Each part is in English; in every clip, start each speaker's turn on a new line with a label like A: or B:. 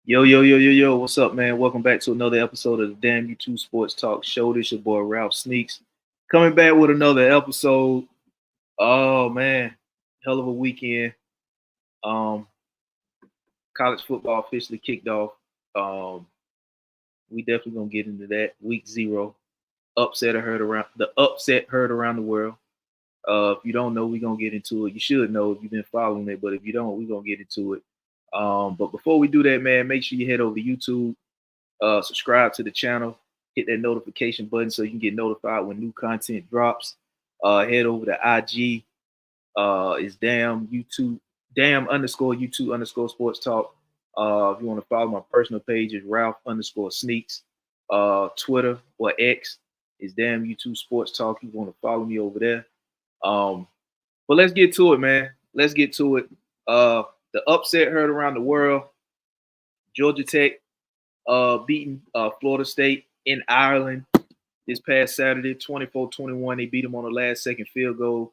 A: Yo, yo, yo, yo, yo, what's up, man? Welcome back to another episode of the Damn You2 Sports Talk Show. This your boy Ralph Sneaks. Coming back with another episode. Oh man, hell of a weekend. Um, College football officially kicked off. Um, we definitely gonna get into that. Week zero. Upset heard around the world. If you don't know, we're gonna get into it. You should know if you've been following it, but if you don't, we're gonna get into it. But before we do that, man, make sure you head over to YouTube. Subscribe to the channel, hit that notification button so you can get notified when new content drops. Head over to IG. Is damn_YouTube_ sports talk. If you want to follow my personal page, is Ralph_Sneaks. Twitter or X is damn YouTube sports talk. You want to follow me over there. But let's get to it, man. Let's get to it. The upset heard around the world. Georgia Tech beating Florida State in Ireland this past Saturday, 24-21. They beat them on the last second field goal.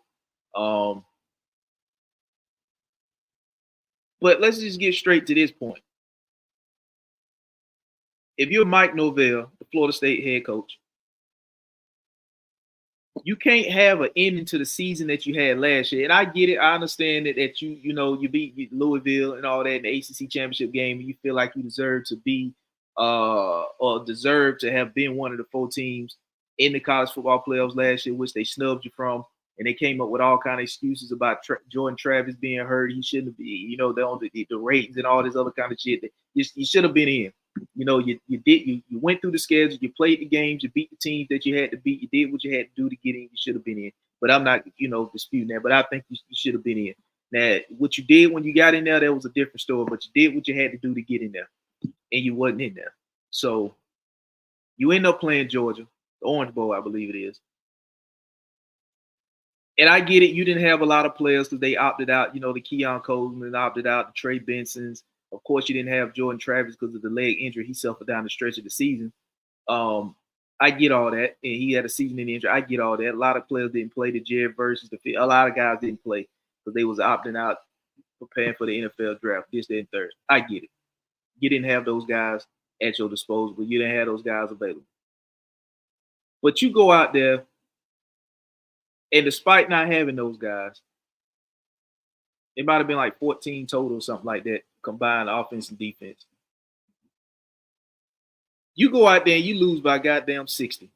A: But let's just get straight to this point. If you're Mike Norvell, the Florida State head coach, you can't have an ending to the season that you had last year. And I get it. I understand that you beat Louisville and all that in the ACC championship game, and you feel like you deserve to be or deserve to have been one of the 4 teams in the college football playoffs last year, which they snubbed you from. And they came up with all kind of excuses about Jordan Travis being hurt. He shouldn't be, the ratings and all this other kind of shit. That you should have been in. You went through the schedule, you played the games, you beat the teams that you had to beat, you did what you had to do to get in. You should have been in. But I'm not, disputing that. But I think you should have been in. Now, what you did when you got in there, that was a different story. But you did what you had to do to get in there, and you wasn't in there. So you end up playing Georgia, the Orange Bowl, I believe it is. And I get it. You didn't have a lot of players because they opted out. The Keon Coleman opted out, the Trey Bensons. Of course, you didn't have Jordan Travis because of the leg injury he suffered down the stretch of the season. I get all that. And he had a season-ending injury. I get all that. A lot of players didn't play. The Jared versus a lot of guys didn't play because they was opting out, preparing for the NFL draft, this, that, and third. I get it. You didn't have those guys at your disposal, but you didn't have those guys available. But you go out there, and despite not having those guys, it might have been like 14 total, something like that, combined offense and defense. You go out there and you lose by goddamn 60.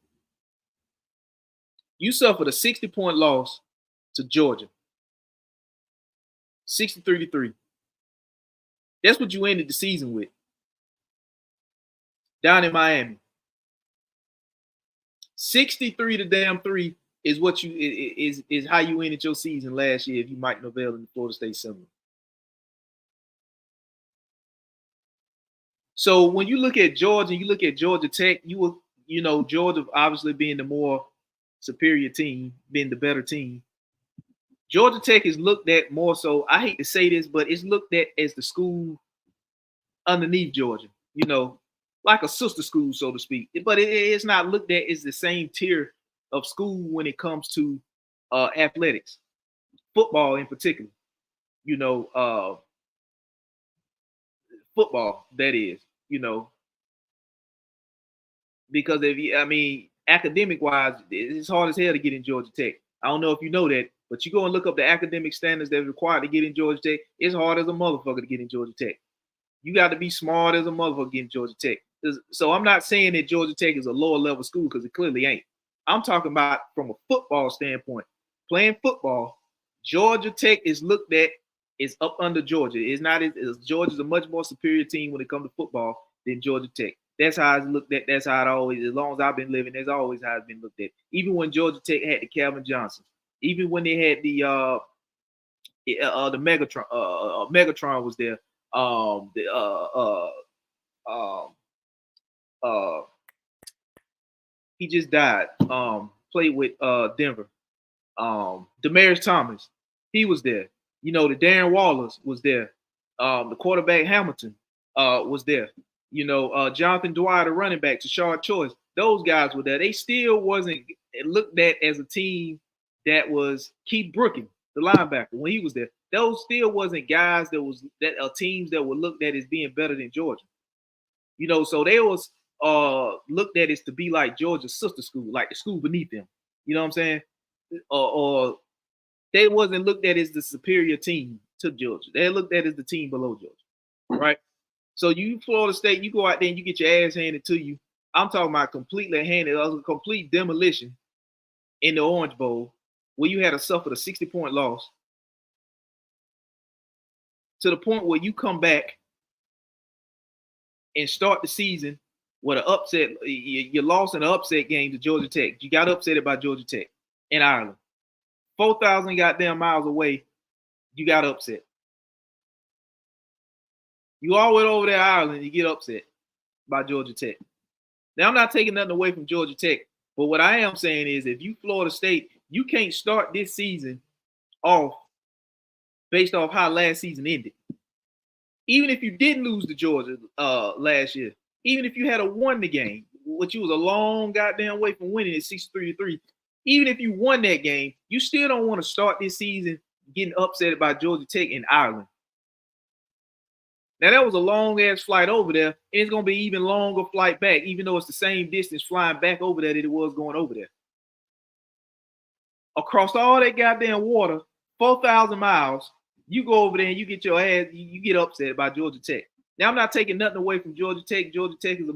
A: You suffered a 60-point loss to Georgia. 63-3. That's what you ended the season with. Down in Miami. 63-3 is what is how you ended your season last year if you Mike Norvell in the Florida State Seminole. So when you look at Georgia, you look at Georgia Tech, Georgia obviously being the more superior team, being the better team. Georgia Tech is looked at more so, I hate to say this, but it's looked at as the school underneath Georgia, like a sister school, so to speak. But it's not looked at as the same tier of school when it comes to athletics, football in particular. Football, that is, because academic wise, it's hard as hell to get in Georgia Tech. I don't know if you know that, but you go and look up the academic standards that's required to get in Georgia Tech. It's hard as a motherfucker to get in Georgia Tech. You got to be smart as a motherfucker to get in Georgia Tech. So I'm not saying that Georgia Tech is a lower level school because it clearly ain't. I'm talking about from a football standpoint. Playing football, Georgia Tech is looked at is up under Georgia. It's not as Georgia's a much more superior team when it comes to football than Georgia Tech. That's how it's looked at. That's how it always, as long as I've been living, that's always how it's been looked at. Even when Georgia Tech had the Calvin Johnson, even when they had the Megatron was there. He just died. Played with Denver. Demaryius Thomas, he was there. The Darren Wallers was there. The quarterback Hamilton was there. Jonathan Dwyer, the running back, Tashard Choice. Those guys were there. They still wasn't looked at as a team that was Keith Brooking, the linebacker, when he was there. Those still wasn't guys that teams that were looked at as being better than Georgia. So they was looked at as to be like Georgia's sister school, like the school beneath them. You know what I'm saying? Or they wasn't looked at as the superior team to Georgia. They looked at as the team below Georgia, right? So you Florida State, you go out there and you get your ass handed to you. I'm talking about completely handed, a complete demolition in the Orange Bowl, where you had to suffer a 60-point loss to the point where you come back and start the season with an upset. You lost in an upset game to Georgia Tech. You got upset by Georgia Tech in Ireland. 4,000 goddamn miles away, you got upset. You all went over there to Ireland, you get upset by Georgia Tech. Now, I'm not taking nothing away from Georgia Tech, but what I am saying is if you Florida State, you can't start this season off based off how last season ended. Even if you didn't lose to Georgia last year, even if you had won the game, which you was a long goddamn way from winning at 63-3, even if you won that game, you still don't want to start this season getting upset by Georgia Tech in Ireland. Now, that was a long-ass flight over there, and it's going to be even longer flight back, even though it's the same distance flying back over there that it was going over there. Across all that goddamn water, 4,000 miles, you go over there and you get your ass, you get upset by Georgia Tech. Now, I'm not taking nothing away from Georgia Tech. Georgia Tech is a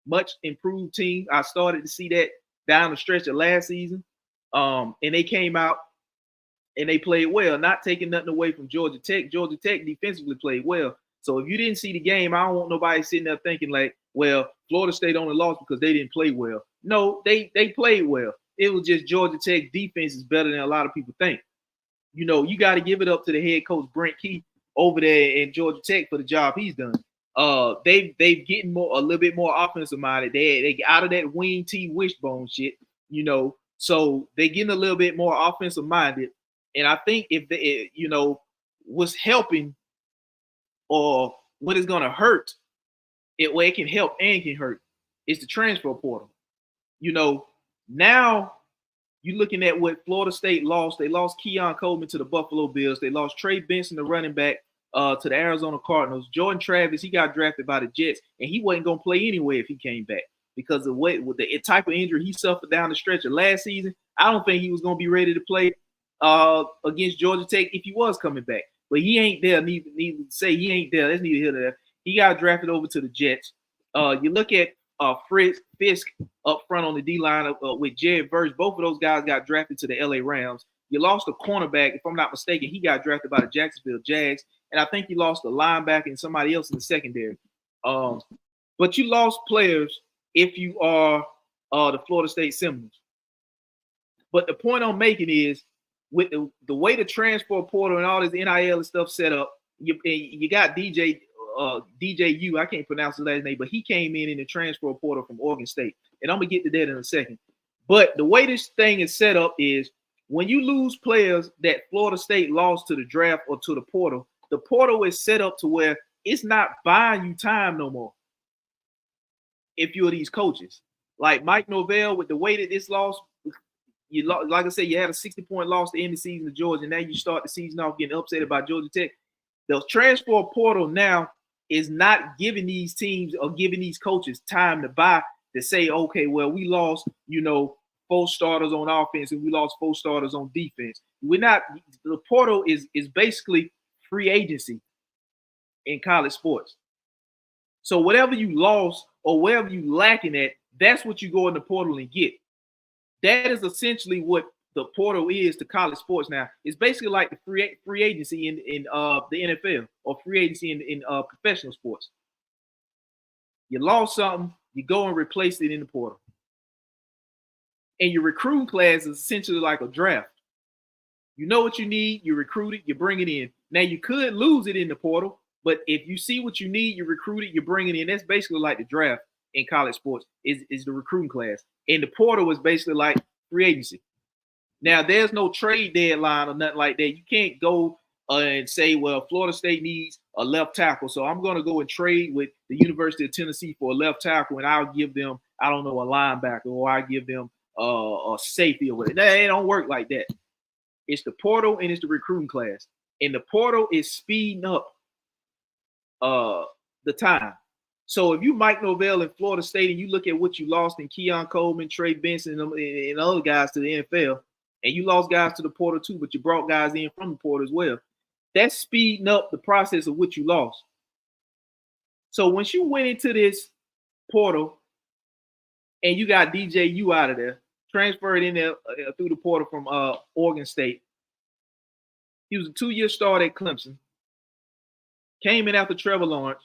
A: much improved team. I started to see that down the stretch of last season, and they came out and they played well. Not taking nothing away from Georgia Tech. Georgia Tech defensively played well. So if you didn't see the game, I don't want nobody sitting there thinking like, well, Florida State only lost because they didn't play well. No, they played well. It was just Georgia Tech defense is better than a lot of people think. You got to give it up to the head coach Brent Key over there in Georgia Tech for the job he's done. They've getting a little bit more offensive minded. They get out of that wing T wishbone shit, so they getting a little bit more offensive minded. And I think if they, what's helping or what is going to hurt, it can help and can hurt, is the transfer portal. Now you're looking at what Florida State lost. They lost Keon Coleman to the Buffalo Bills. They lost Trey Benson, the running back, to the Arizona Cardinals. Jordan Travis, he got drafted by the Jets, and he wasn't going to play anyway if he came back because of with the type of injury he suffered down the stretch of last season. I don't think he was going to be ready to play against Georgia Tech if he was coming back. But he ain't there. Need to say he ain't there. That's neither here nor there. He got drafted over to the Jets. You look at Fisk up front on the D-line with Jared Verse. Both of those guys got drafted to the LA Rams. You lost a cornerback, if I'm not mistaken. He got drafted by the Jacksonville Jags. And I think you lost a linebacker and somebody else in the secondary. But you lost players if you are the Florida State Seminoles. But the point I'm making is, with the way the transfer portal and all this NIL and stuff set up, you got DJU, I can't pronounce his last name, but he came in the transfer portal from Oregon State. And I'm going to get to that in a second. But the way this thing is set up is when you lose players that Florida State lost to the draft or to the portal is set up to where it's not buying you time no more if you're these coaches. Like Mike Norvell, with the way that this loss, like I said, you had a 60-point loss to end the season to Georgia, and now you start the season off getting upset by Georgia Tech. The transfer portal now is not giving these teams or giving these coaches time to buy, to say, okay, well, we lost, 4 starters on offense and we lost 4 starters on defense. The portal is basically free agency in college sports. So whatever you lost or whatever you lacking at, that's what you go in the portal and get. That is essentially what the portal is to college sports now. It's basically like the free agency in the NFL or free agency in professional sports. You lost something, you go and replace it in the portal. And your recruiting class is essentially like a draft. You know what you need, you recruit it, you bring it in. Now, you could lose it in the portal, but if you see what you need, you recruit it, you bring it in. That's basically like the draft in college sports is the recruiting class. And the portal is basically like free agency. Now, there's no trade deadline or nothing like that. You can't go and say, well, Florida State needs a left tackle, so I'm going to go and trade with the University of Tennessee for a left tackle, and I'll give them, I don't know, a linebacker, or I give them a safety or whatever. It don't work like that. It's the portal and it's the recruiting class. And the portal is speeding up the time. So if you Mike Norvell in Florida State and you look at what you lost in Keon Coleman, Trey Benson, and other guys to the NFL, and you lost guys to the portal too, but you brought guys in from the portal as well, that's speeding up the process of what you lost. So once you went into this portal and you got DJU out of there, transferred in there through the portal from Oregon State. He was a 2-year starter at Clemson. Came in after Trevor Lawrence.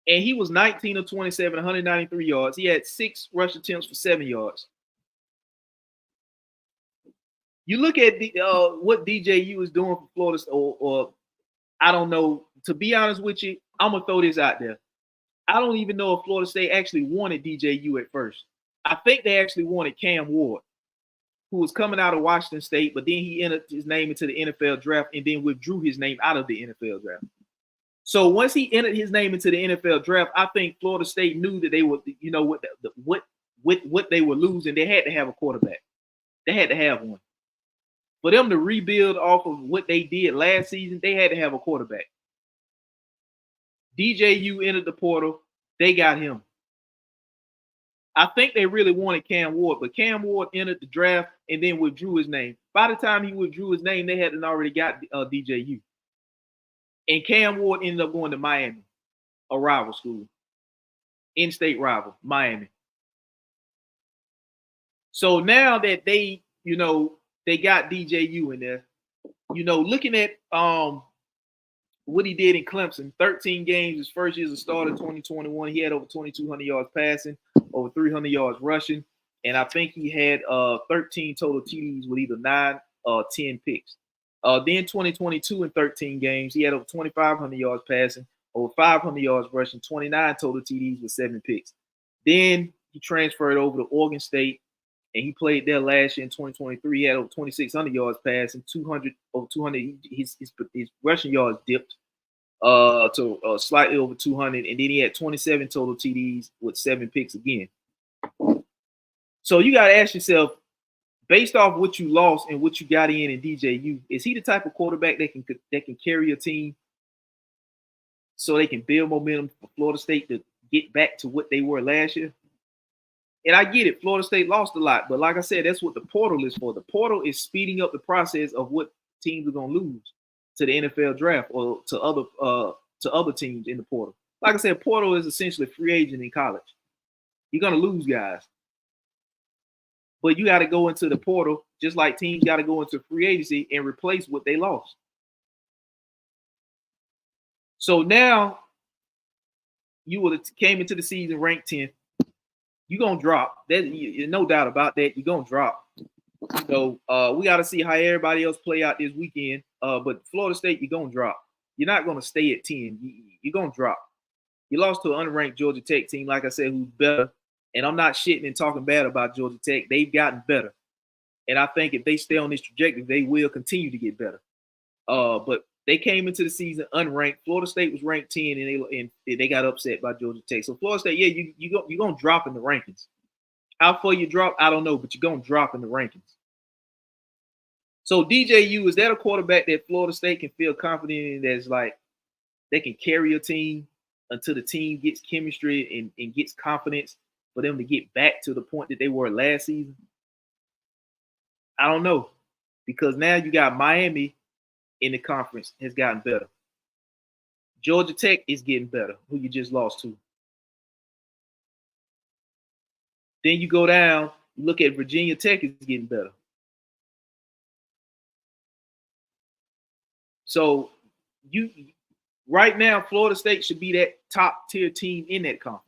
A: And he was 19 of 27, 193 yards. He had 6 rush attempts for 7 yards. You look at what DJU is doing for Florida State, or I don't know. To be honest with you, I'm going to throw this out there. I don't even know if Florida State actually wanted DJU at first. I think they actually wanted Cam Ward, who was coming out of Washington State, but then he entered his name into the NFL draft and then withdrew his name out of the NFL draft. So once he entered his name into the NFL draft, I think Florida State knew that they were, you know, what they were losing. They had to have a quarterback. They had to have one. For them to rebuild off of what they did last season, they had to have a quarterback. DJU entered the portal. They got him. I think they really wanted Cam Ward, but Cam Ward entered the draft and then withdrew his name. By the time he withdrew his name, they hadn't already got DJU. And Cam Ward ended up going to Miami, a rival school, in-state rival, Miami. So now that they, you know, they got DJU in there, you know, looking at what he did in Clemson, 13 games, his first year as a starter, 2021, he had over 2,200 yards passing, over 300 yards rushing, and I think he had 13 total TDs with either 9 or 10 picks. Then 2022 in 13 games, he had over 2,500 yards passing, over 500 yards rushing, 29 total TDs with 7 picks. Then he transferred over to Oregon State, and he played there last year in 2023. He had over 2,600 yards passing, 200 over 200. His rushing yards dipped to slightly over 200, and then he had 27 total TDs with 7 picks again. So you got to ask yourself, based off what you lost and what you got in DJU, is he the type of quarterback that can carry a team so they can build momentum for Florida State to get back to what they were last year? And I get it, Florida State lost a lot, but like I said, that's what the portal is for. The portal is speeding up the process of what teams are going to lose to the NFL draft or to other teams in the portal. Like I said, portal is essentially free agent in college. You're going to lose guys. But you got to go into the portal just like teams got to go into free agency and replace what they lost. So now you would have came into the season ranked 10th. You're going to drop. There's no doubt about that. You're going to drop. So we got to see how everybody else play out this weekend. But Florida State, you're going to drop. You're not going to stay at 10. You're going to drop. You lost to an unranked Georgia Tech team, like I said, who's better. And I'm not shitting and talking bad about Georgia Tech. They've gotten better. And I think if they stay on this trajectory, they will continue to get better. But they came into the season unranked. Florida State was ranked 10, and they got upset by Georgia Tech. So Florida State, yeah, you're going to drop in the rankings. How far you drop, I don't know, but you're going to drop in the rankings. So DJU, is that a quarterback that Florida State can feel confident in, that's like they can carry a team until the team gets chemistry and gets confidence for them to get back to the point that they were last season? I don't know, because now you got Miami in the conference has gotten better. Georgia Tech is getting better, who you just lost to. Then you go down, you look at Virginia Tech is getting better. So right now, Florida State should be that top tier team in that conference.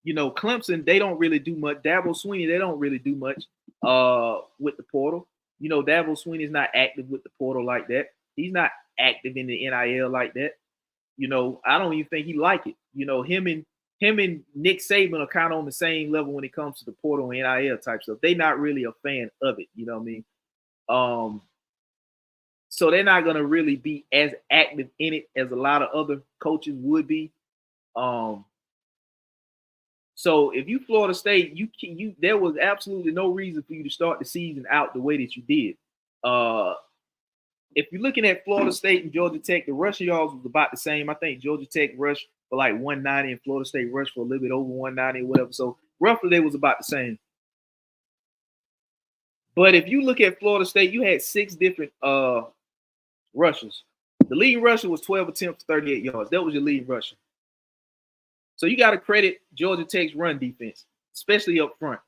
A: You know, Clemson, they don't really do much. Dabo Swinney, they don't really do much with the portal. You know, Dabo Swinney's not active with the portal like that. He's not active in the NIL like that. You know, I don't even think he like it. You know, him and Nick Saban are kind of on the same level when it comes to the portal and NIL type stuff. They're not really a fan of it. You know what I mean? So they're not going to really be as active in it as a lot of other coaches would be. So if you Florida State, there was absolutely no reason for you to start the season out the way that you did. If you're looking at Florida State and Georgia Tech, the rushing yards was about the same. I think Georgia Tech rushed for like 190, and Florida State rushed for a little bit over 190 or whatever. So roughly they was about the same. But if you look at Florida State, you had 6 different rushers. The leading rusher was 12 attempts for 38 yards. That was your leading rusher. So you got to credit Georgia Tech's run defense, especially up front.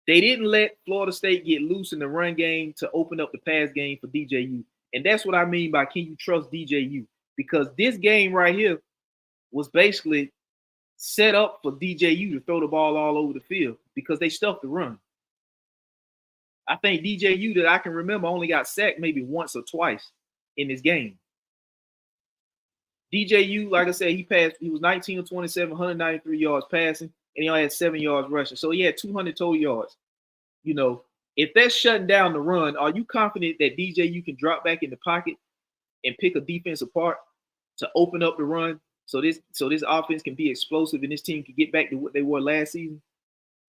A: They didn't let Florida State get loose in the run game to open up the pass game for DJU. And that's what I mean by can you trust DJU? Because this game right here was basically set up for DJU to throw the ball all over the field because they stuffed the run. I think DJU that I can remember only got sacked maybe once or twice in this game. DJU, like I said, he was 19 of 27, 193 yards passing, and he only had 7 yards rushing. So he had 200 total yards. You know, if that's shutting down the run, are you confident that DJU can drop back in the pocket and pick a defense apart to open up the run so this offense can be explosive and this team can get back to what they were last season?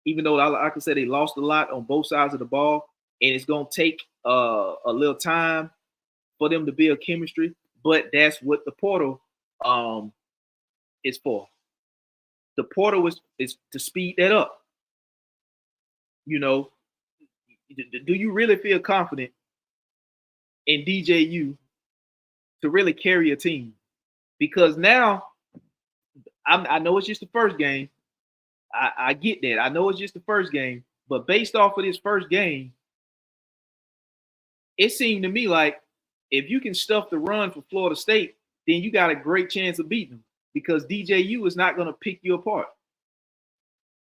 A: Even though, like I said, they lost a lot on both sides of the ball, and it's going to take a little time for them to build chemistry, but that's what the portal is for. The portal is to speed that up. You know, do you really feel confident in DJU to really carry a team? Because now, I know it's just the first game. I get that. I know it's just the first game, but based off of this first game, it seemed to me like if you can stuff the run for Florida State, then you got a great chance of beating them because DJU is not going to pick you apart.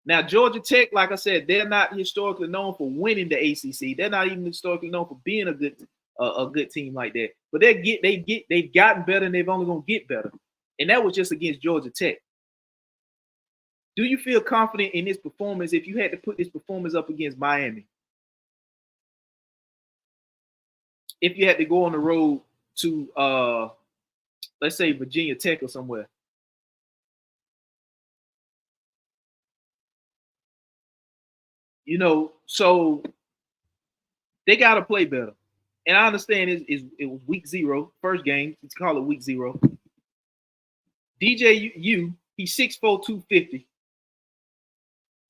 A: Now, Georgia Tech, like I said, they're not historically known for winning the ACC. They're not even historically known for being a good team like that. But they've gotten better, and they've only going to get better. And that was just against Georgia Tech. Do you feel confident in this performance if you had to put this performance up against Miami? If you had to go on the road to, let's say, Virginia Tech or somewhere? You know, so they got to play better. And I understand it was week 0, first game. Let's call it week 0. DJU, he's 6'4", 250.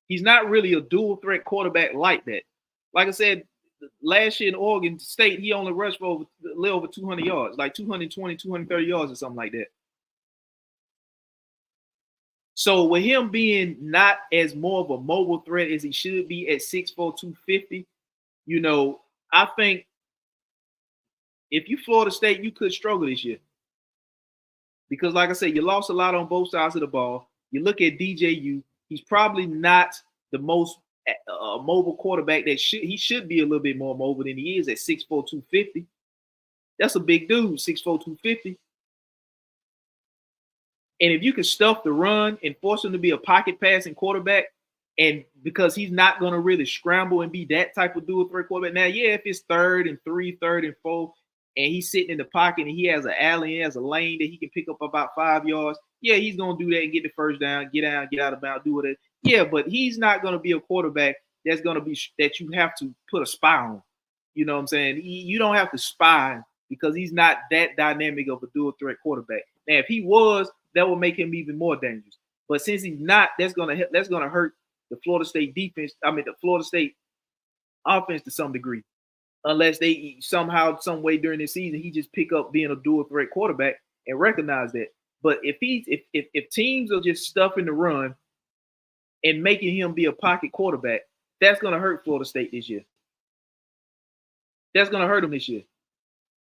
A: He's not really a dual threat quarterback like that. Like I said, last year in Oregon State, he only rushed for a little over 200 yards, like 220, 230 yards or something like that. So with him being not as more of a mobile threat as he should be at 6'4", 250, you know, I think if you Florida State, you could struggle this year. Because like I said, you lost a lot on both sides of the ball. You look at DJU, he's probably not the most mobile quarterback that he should be a little bit more mobile than he is at 6'4", 250. That's a big dude, 6'4", 250. And if you can stuff the run and force him to be a pocket passing quarterback, and because he's not going to really scramble and be that type of dual threat quarterback. Now, yeah, if it's 3rd and 3, 3rd and 4, and he's sitting in the pocket and he has an alley, he has a lane that he can pick up about 5 yards, yeah, he's going to do that and get the first down, get out of bounds, do it. Yeah, but he's not going to be a quarterback that's going to be that you have to put a spy on. You know what I'm saying? You don't have to spy because he's not that dynamic of a dual threat quarterback. Now, if he was, that would make him even more dangerous. But since he's not, that's gonna hurt the Florida State defense. I mean, the Florida State offense to some degree, unless they somehow, some way during the season, he just pick up being a dual threat quarterback and recognize that. But if teams are just stuffing the run and making him be a pocket quarterback, that's gonna hurt Florida State this year. That's gonna hurt them this year.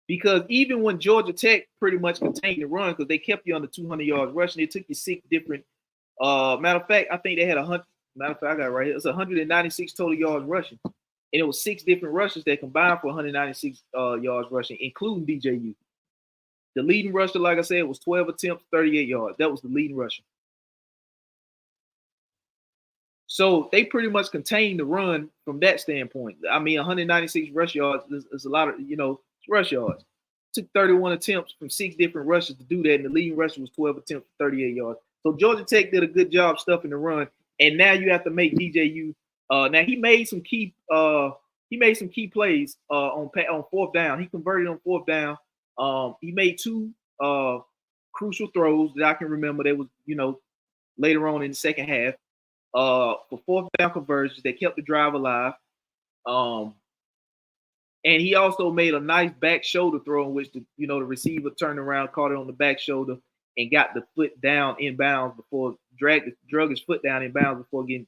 A: Because even when Georgia Tech pretty much contained the run, because they kept you under 200 yards rushing, it took you 6 different. Matter of fact, I think they had 100. Matter of fact, I got it right here. It's 196 total yards rushing, and it was 6 different rushes that combined for 196 yards rushing, including DJU. The leading rusher, like I said, was 12 attempts, 38 yards. That was the leading rusher. So they pretty much contained the run from that standpoint. I mean, 196 rush yards is a lot of, rush yards. Took 31 attempts from 6 different rushes to do that, and the leading rusher was 12 attempts for 38 yards. So Georgia Tech did a good job stuffing the run, and now you have to make DJU. Now he made some key plays on 4th down. He converted on 4th down. He made 2 crucial throws that I can remember. That was, later on in the second half. For fourth down conversions that kept the drive alive. Um, and he also made a nice back shoulder throw in which the receiver turned around, caught it on the back shoulder, and got the foot down in bounds before drug his foot down in bounds before getting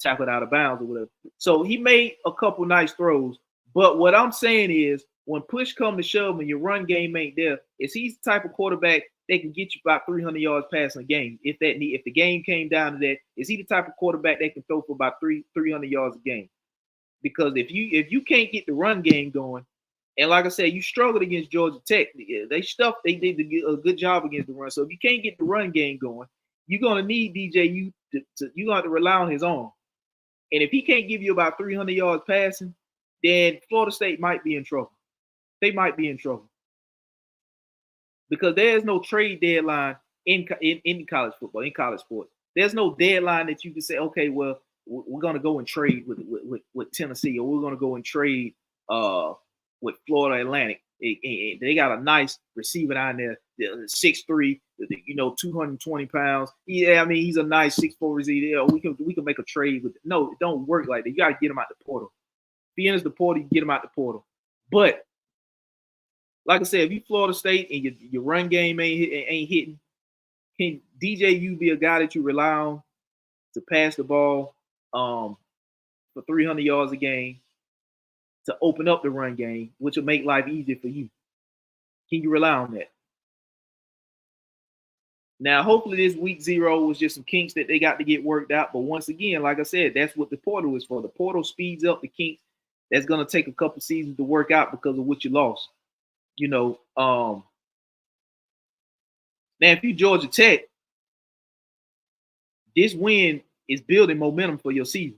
A: tackled out of bounds or whatever. So he made a couple nice throws. But what I'm saying is, when push come to shove and your run game ain't there, is he's the type of quarterback that can get you about 300 yards passing a game. If the game came down to that, is he the type of quarterback that can throw for about 300 yards a game? Because if you can't get the run game going, and like I said, you struggled against Georgia Tech. They did a good job against the run. So if you can't get the run game going, you're gonna need DJU you're gonna have to rely on his arm. And if he can't give you about 300 yards passing, then Florida State might be in trouble. They might be in trouble because there's no trade deadline in college football, in college sports. There's no deadline that you can say, okay, well, we're going to go and trade with Tennessee, or we're going to go and trade with Florida Atlantic. They got a nice receiver down there, 6'3", 220 pounds. Yeah, I mean, he's a nice 6'4" receiver. We can make a trade with. No, it don't work like that. You got to get him out the portal. If he enters the portal, you get him out the portal. But like I said, if you Florida State and your run game ain't hitting, can DJU be a guy that you rely on to pass the ball for 300 yards a game to open up the run game, which will make life easier for you? Can you rely on that? Now, hopefully this week 0 was just some kinks that they got to get worked out. But once again, like I said, that's what the portal is for. The portal speeds up the kinks. That's going to take a couple seasons to work out because of what you lost. Now if you Georgia Tech, this win is building momentum for your season.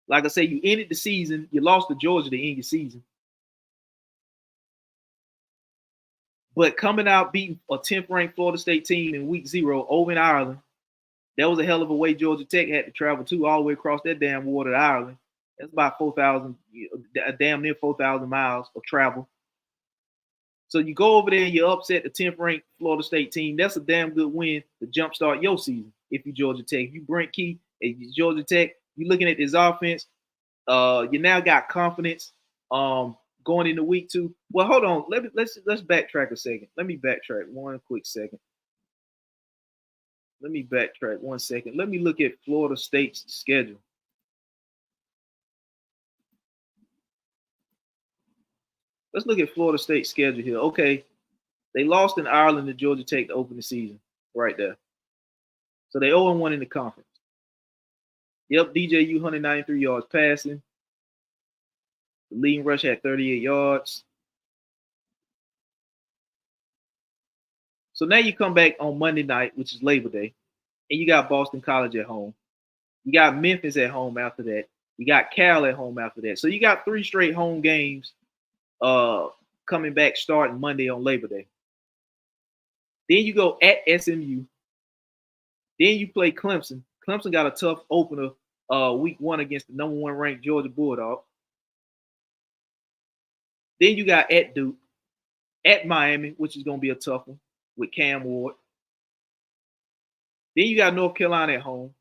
A: Like I say, you ended the season, you lost to Georgia to end your season. But coming out beating a 10th ranked Florida State team in week 0 over in Ireland, that was a hell of a way Georgia Tech had to travel to, all the way across that damn water to Ireland. That's about 4,000, damn near 4,000 miles of travel. So you go over there and you upset the 10th ranked Florida State team. That's a damn good win to jumpstart your season if you Georgia Tech. If you Brent Key and you Georgia Tech, you're looking at this offense. You now got confidence going into week 2. Well, hold on. Let's backtrack a second. Let me backtrack one quick second. Let me backtrack 1 second. Let me look at Florida State's schedule. Let's look at Florida State's schedule here. Okay, they lost in Ireland to Georgia Tech to open the season, right there. So they 0-1 in the conference. Yep, DJU 193 yards passing. The leading rush had 38 yards. So now you come back on Monday night, which is Labor Day, and you got Boston College at home. You got Memphis at home after that. You got Cal at home after that. So you got 3 straight home games coming back starting Monday on Labor Day. Then you go at SMU. Then you play Clemson. Clemson got a tough opener week 1 against the number 1 ranked Georgia Bulldog. Then you got at Duke, at Miami, which is going to be a tough one with Cam Ward. Then you got North Carolina at home.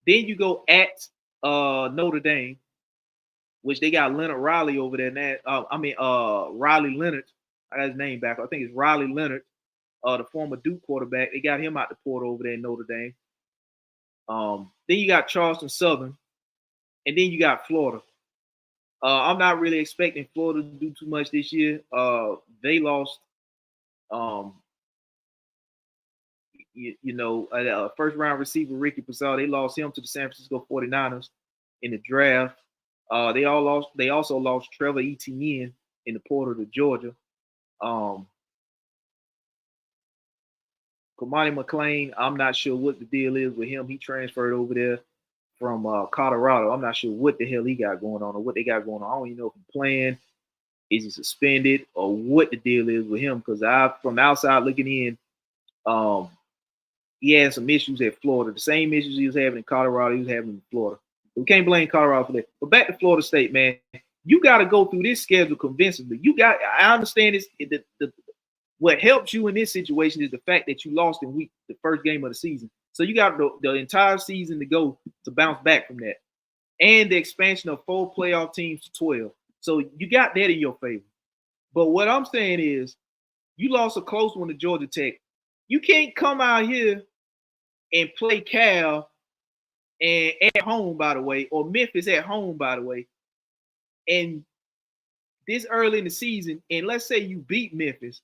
A: Then you go at Notre Dame, which they got Leonard Riley over there now. Riley Leonard. I got his name back. I think it's Riley Leonard, the former Duke quarterback. They got him out the portal over there in Notre Dame. Then you got Charleston Southern, and then you got Florida. I'm not really expecting Florida to do too much this year. They lost, first round receiver Ricky Passau. They lost him to the San Francisco 49ers in the draft. They also lost Trevor Etienne in the portal to Georgia. Kamani McClain, I'm not sure what the deal is with him. He transferred over there from Colorado. I'm not sure what the hell he got going on or what they got going on. I don't even know if he's playing, is he suspended, or what the deal is with him. Because from the outside looking in, he had some issues at Florida. The same issues he was having in Colorado, he was having in Florida. We can't blame Colorado for that. But back to Florida State, man. You got to go through this schedule convincingly. I understand this. What helps you in this situation is the fact that you lost in the first game of the season. So you got the entire season to go to bounce back from that. And the expansion of 4 playoff teams to 12. So you got that in your favor. But what I'm saying is you lost a close one to Georgia Tech. You can't come out here and play Cal and at home, by the way, or Memphis at home, by the way, and this early in the season, and let's say you beat Memphis,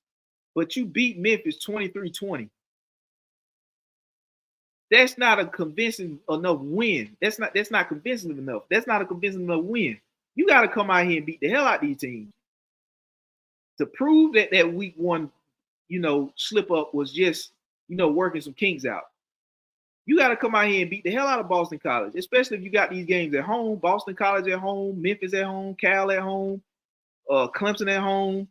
A: but you beat Memphis 23-20. That's not a convincing enough win. That's not convincing enough. That's not a convincing enough win. You got to come out here and beat the hell out of these teams to prove that week one, slip up was just, working some kinks out. You got to come out here and beat the hell out of Boston College, especially if you got these games at home. Boston College at home, Memphis at home, Cal at home, Clemson at home,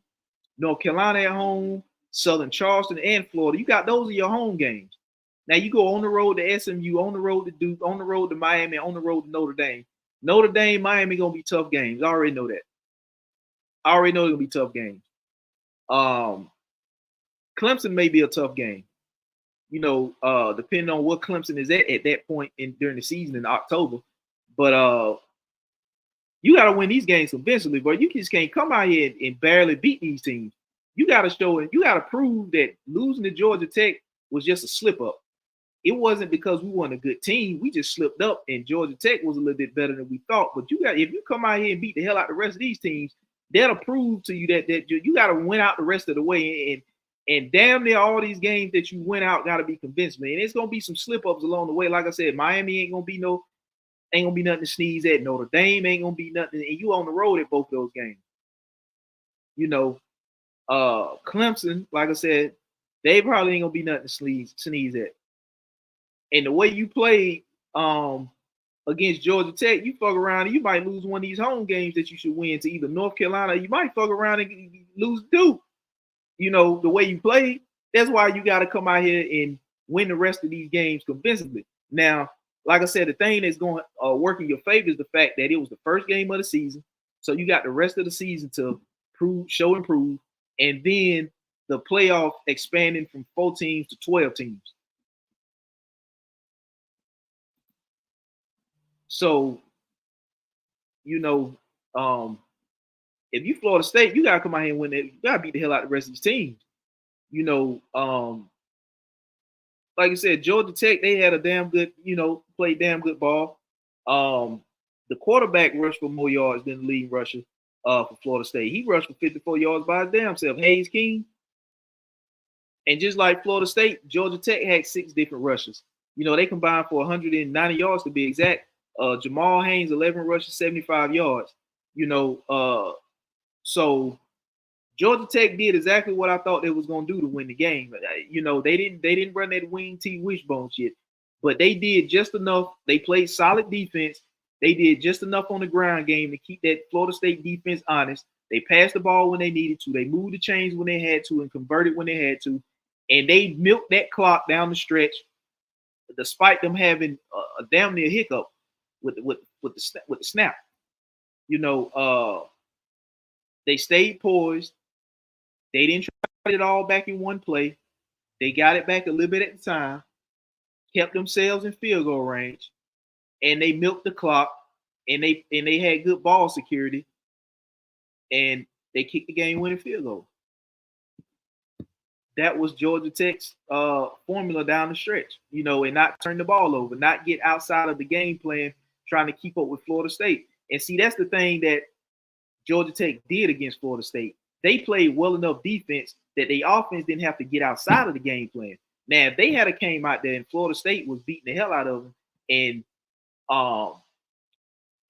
A: North Carolina at home, Southern Charleston, and Florida. You got those are your home games. Now you go on the road to SMU, on the road to Duke, on the road to Miami, on the road to Notre Dame. Notre Dame, Miami gonna be tough games. I already know that. I already know they're gonna be tough games. Clemson may be a tough game. Depending on what Clemson is at that point during the season in October. But you got to win these games convincingly, bro. You just can't come out here and barely beat these teams. You got to show it. You got to prove that losing to Georgia Tech was just a slip up. It wasn't because we weren't a good team. We just slipped up, and Georgia Tech was a little bit better than we thought. But if you come out here and beat the hell out the rest of these teams, that'll prove to you that you got to win out the rest of the way. And damn near all these games that you went out got to be convincing. And it's gonna be some slip ups along the way. Like I said, Miami ain't gonna be nothing to sneeze at. Notre Dame ain't gonna be nothing. And you on the road at both those games. Clemson, like I said, they probably ain't gonna be nothing to sneeze at. And the way you played against Georgia Tech, you fuck around and you might lose one of these home games that you should win to either North Carolina. You might fuck around and lose Duke. The way you play, that's why you got to come out here and win the rest of these games convincingly. Now, like I said, the thing that's going to work in your favor is the fact that it was the first game of the season. So you got the rest of the season to show and prove. And then the playoff expanding from 4 teams to 12 teams. So, if you Florida State, you gotta come out here and win it. You gotta beat the hell out of the rest of these teams. Like I said, Georgia Tech, they had a damn good, played damn good ball. The quarterback rushed for more yards than the leading rusher for Florida State. He rushed for 54 yards by his damn self. Hayes King. And just like Florida State, Georgia Tech had 6 different rushers. They combined for 190 yards to be exact. Jamal Haynes, 11 rushes, 75 yards. So Georgia Tech did exactly what I thought they was gonna do to win the game. They didn't run that wing T wishbone shit, but they did just enough. They played solid defense. They did just enough on the ground game to keep that Florida State defense honest. They passed the ball when they needed to. They moved the chains when they had to and converted when they had to. And they milked that clock down the stretch, despite them having a damn near hiccup with the snap. They stayed poised. They didn't try it all back in one play. They got it back a little bit at the time, kept themselves in field goal range, and they milked the clock. And they had good ball security, and they kicked the game-winning field goal. That was Georgia Tech's formula down the stretch, and not turn the ball over, not get outside of the game plan, trying to keep up with Florida State. And see, that's the thing that Georgia Tech did against Florida State. They played well enough defense that the offense didn't have to get outside of the game plan. Now, if they had came out there and Florida State was beating the hell out of them, and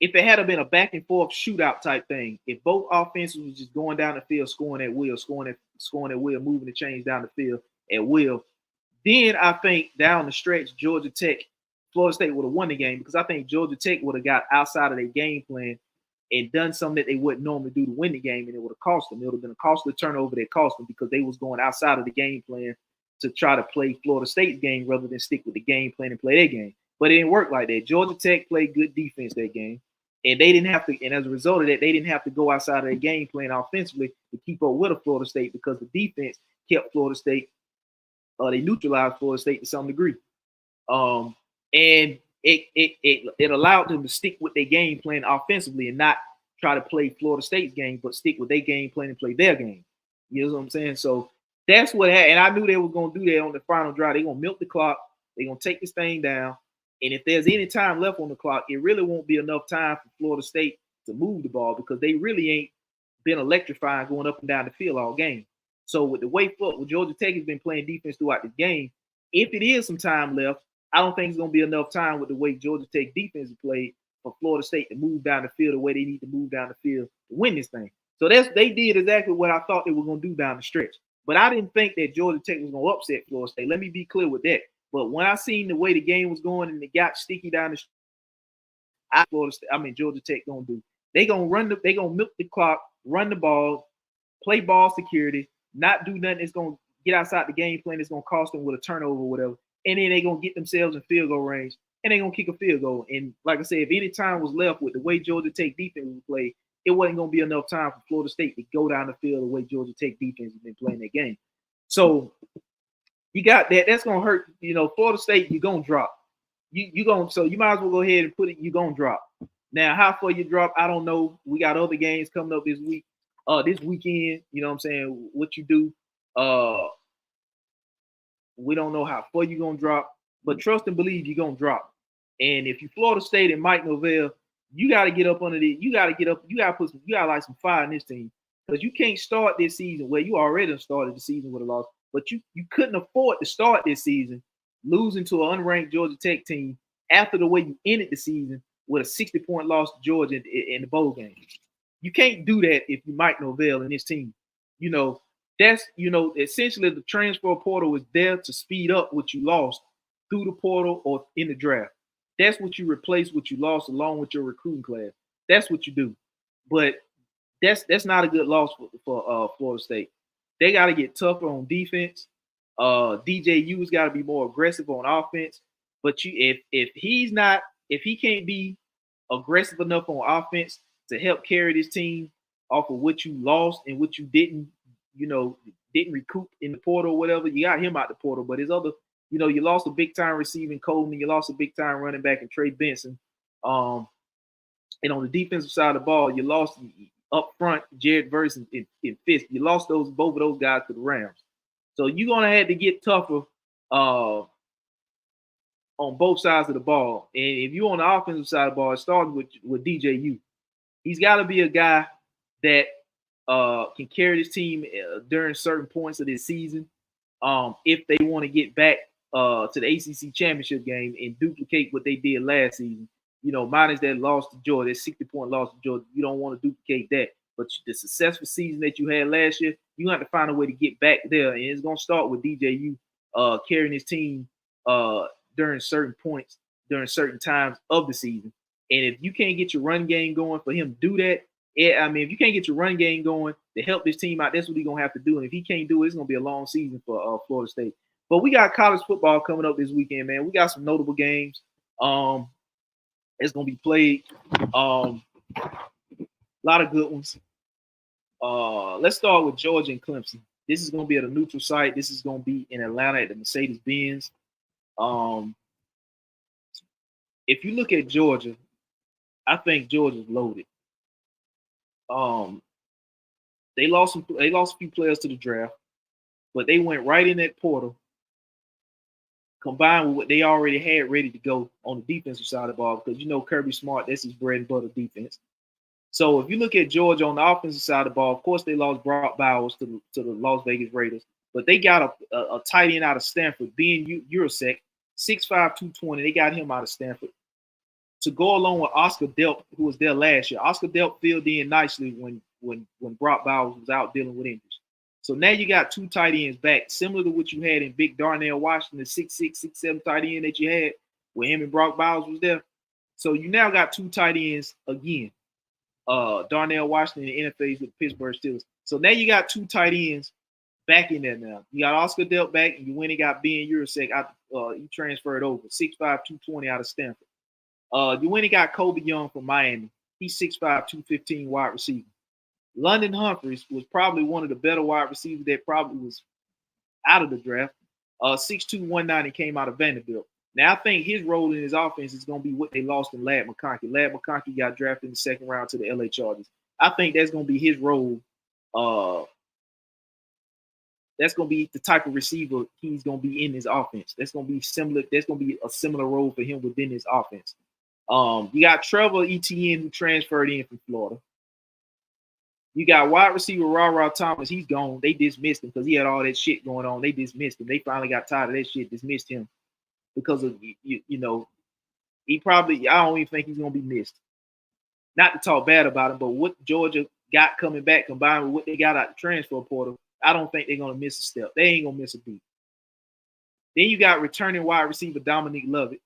A: if it had been a back and forth shootout type thing, if both offenses was just going down the field, scoring at will, moving the chains down the field at will, then I think down the stretch, Florida State would have won the game, because I think Georgia Tech would have got outside of their game plan and done something that they wouldn't normally do to win the game, and it would have cost them. It would have been a costly turnover that cost them, because they was going outside of the game plan to try to play Florida State's game rather than stick with the game plan and play their game. But it didn't work like that. Georgia Tech played good defense that game, and they didn't have to. And as a result of that, they didn't have to go outside of their game plan offensively to keep up with a Florida State, because the defense kept Florida State. They neutralized Florida State to some degree. And it allowed them to stick with their game plan offensively and not try to play Florida State's game, but stick with their game plan and play their game. You know what I'm saying? So that's what happened. And I knew they were going to do that on the final drive. They're going to milk the clock. They're going to take this thing down. And if there's any time left on the clock, it really won't be enough time for Florida State to move the ball because they really ain't been electrifying going up and down the field all game. So with the way Georgia Tech has been playing defense throughout the game, if it is some time left, I don't think it's going to be enough time with the way Georgia Tech defense is played for Florida State to move down the field the way they need to move down the field to win this thing. So they did exactly what I thought they were going to do down the stretch. But I didn't think that Georgia Tech was going to upset Florida State. Let me be clear with that. But when I seen the way the game was going and it got sticky down the stretch, Georgia Tech going to do. They going to milk the clock, run the ball, play ball security, not do nothing that's going to get outside the game plan that's going to cost them with a turnover or whatever. And then they're going to get themselves in field goal range, and they're going to kick a field goal. And like I said, if any time was left with the way Georgia Tech defense was played, it wasn't going to be enough time for Florida State to go down the field the way Georgia Tech defense has been playing that game. So you got that. That's going to hurt. Florida State, you're going to drop. So you might as well go ahead and put it, you're going to drop. Now, how far you drop, I don't know. We got other games coming up this weekend. You know what I'm saying? What you do. We don't know how far you're going to drop, but trust and believe you're going to drop. And if you Florida State and Mike Norvell, you got to get up under the. You got to get up. You got to light some fire in this team because you can't start this season where you already started the season with a loss, but you couldn't afford to start this season losing to an unranked Georgia Tech team after the way you ended the season with a 60-point loss to Georgia in the bowl game. You can't do that if you Mike Norvell and his team. That's, essentially the transfer portal is there to speed up what you lost through the portal or in the draft. That's what you replace what you lost along with your recruiting class. That's what you do. But that's not a good loss for Florida State. They got to get tougher on defense. DJU's got to be more aggressive on offense. But if he can't be aggressive enough on offense to help carry this team off of what you lost and what you didn't recoup in the portal or whatever, you got him out the portal. But his other, you lost a big time receiving Coleman, you lost a big time running back in Trey Benson. And on the defensive side of the ball, you lost up front Jared Verse and Fisk. You lost both of those guys to the Rams. So you're gonna have to get tougher on both sides of the ball. And if you're on the offensive side of the ball, it starts with DJU. He's got to be a guy that can carry this team during certain points of this season if they want to get back to the ACC championship game and duplicate what they did last season. Minus that loss to Georgia, that 60-point loss to Georgia, you don't want to duplicate that. But the successful season that you had last year, you have to find a way to get back there. And it's going to start with DJU carrying his team during certain points, during certain times of the season. And if you can't get your run game going for him to do that, if you can't get your run game going to help this team out, that's what he's going to have to do. And if he can't do it, it's going to be a long season for Florida State. But we got college football coming up this weekend, man. We got some notable games. It's going to be played. A lot of good ones. Let's start with Georgia and Clemson. This is going to be at a neutral site. This is going to be in Atlanta at the Mercedes-Benz. If you look at Georgia, I think Georgia's loaded. They lost a few players to the draft, but they went right in that portal, combined with what they already had ready to go on the defensive side of the ball, because Kirby Smart, that's his bread and butter defense. So if you look at Georgia on the offensive side of the ball, of course they lost Brock Bowers to the Las Vegas Raiders, but they got a tight end out of Stanford, Ben Urasek, 6'5", 220. They got him out of Stanford to go along with Oscar Delp, who was there last year. Oscar Delp filled in nicely when Brock Bowers was out dealing with injuries. So now you got two tight ends back, similar to what you had in Big Darnell Washington, the 6'6", 6'7" tight end that you had when him and Brock Bowers was there. So you now got two tight ends again. Darnell Washington interface with the Pittsburgh Steelers. So now you got two tight ends back in there now. You got Oscar Delp back, and you went and got Ben Urasek out. You transferred over 6'5", 220 out of Stanford. You went and got Kobe Young from Miami. He's 6'5", 215 wide receiver. London Humphreys was probably one of the better wide receivers that probably was out of the draft. 6'2", 190 came out of Vanderbilt. Now I think his role in his offense is going to be what they lost in Ladd McConkey. Ladd McConkey got drafted in the second round to the LA Chargers. I think that's going to be his role. That's going to be the type of receiver he's going to be in his offense. That's going to be similar. That's going to be a similar role for him within his offense. You got Trevor Etienne, who transferred in from Florida. You got wide receiver Ra Thomas. He's gone. They dismissed him because he had all that shit going on. They dismissed him. They finally got tired of that shit, dismissed him because of, he probably, I don't even think he's going to be missed. Not to talk bad about him, but what Georgia got coming back combined with what they got out the transfer portal, I don't think they're going to miss a step. They ain't going to miss a beat. Then you got returning wide receiver Dominique Lovett,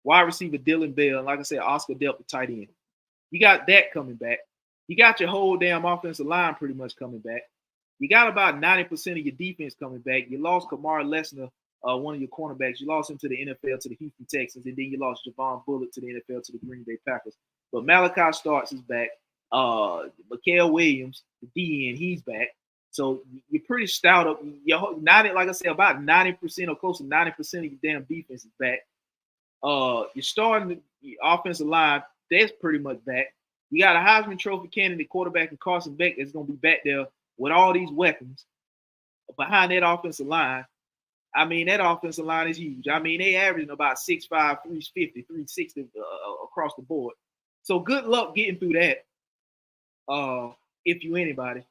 A: wide receiver Dylan Bell, and like I said, Oscar Delp, tight end. You got that coming back. You got your whole damn offensive line pretty much coming back. You got about 90% of your defense coming back. You lost Kamar Lesnar, one of your cornerbacks. You lost him to the NFL, to the Houston Texans, and then you lost Javon Bullock to the NFL, to the Green Bay Packers. But Malachi Starks is back. Mikael Williams, the DN, he's back. So you're pretty stout up. Like I said, about 90% or close to 90% of your damn defense is back. You're starting the offensive line. That's pretty much back. You got a Heisman Trophy candidate quarterback in Carson Beck that's going to be back there with all these weapons behind that offensive line. I mean, that offensive line is huge. I mean, they averaging about 6'5", 350, 360 across the board. So good luck getting through that, if you anybody.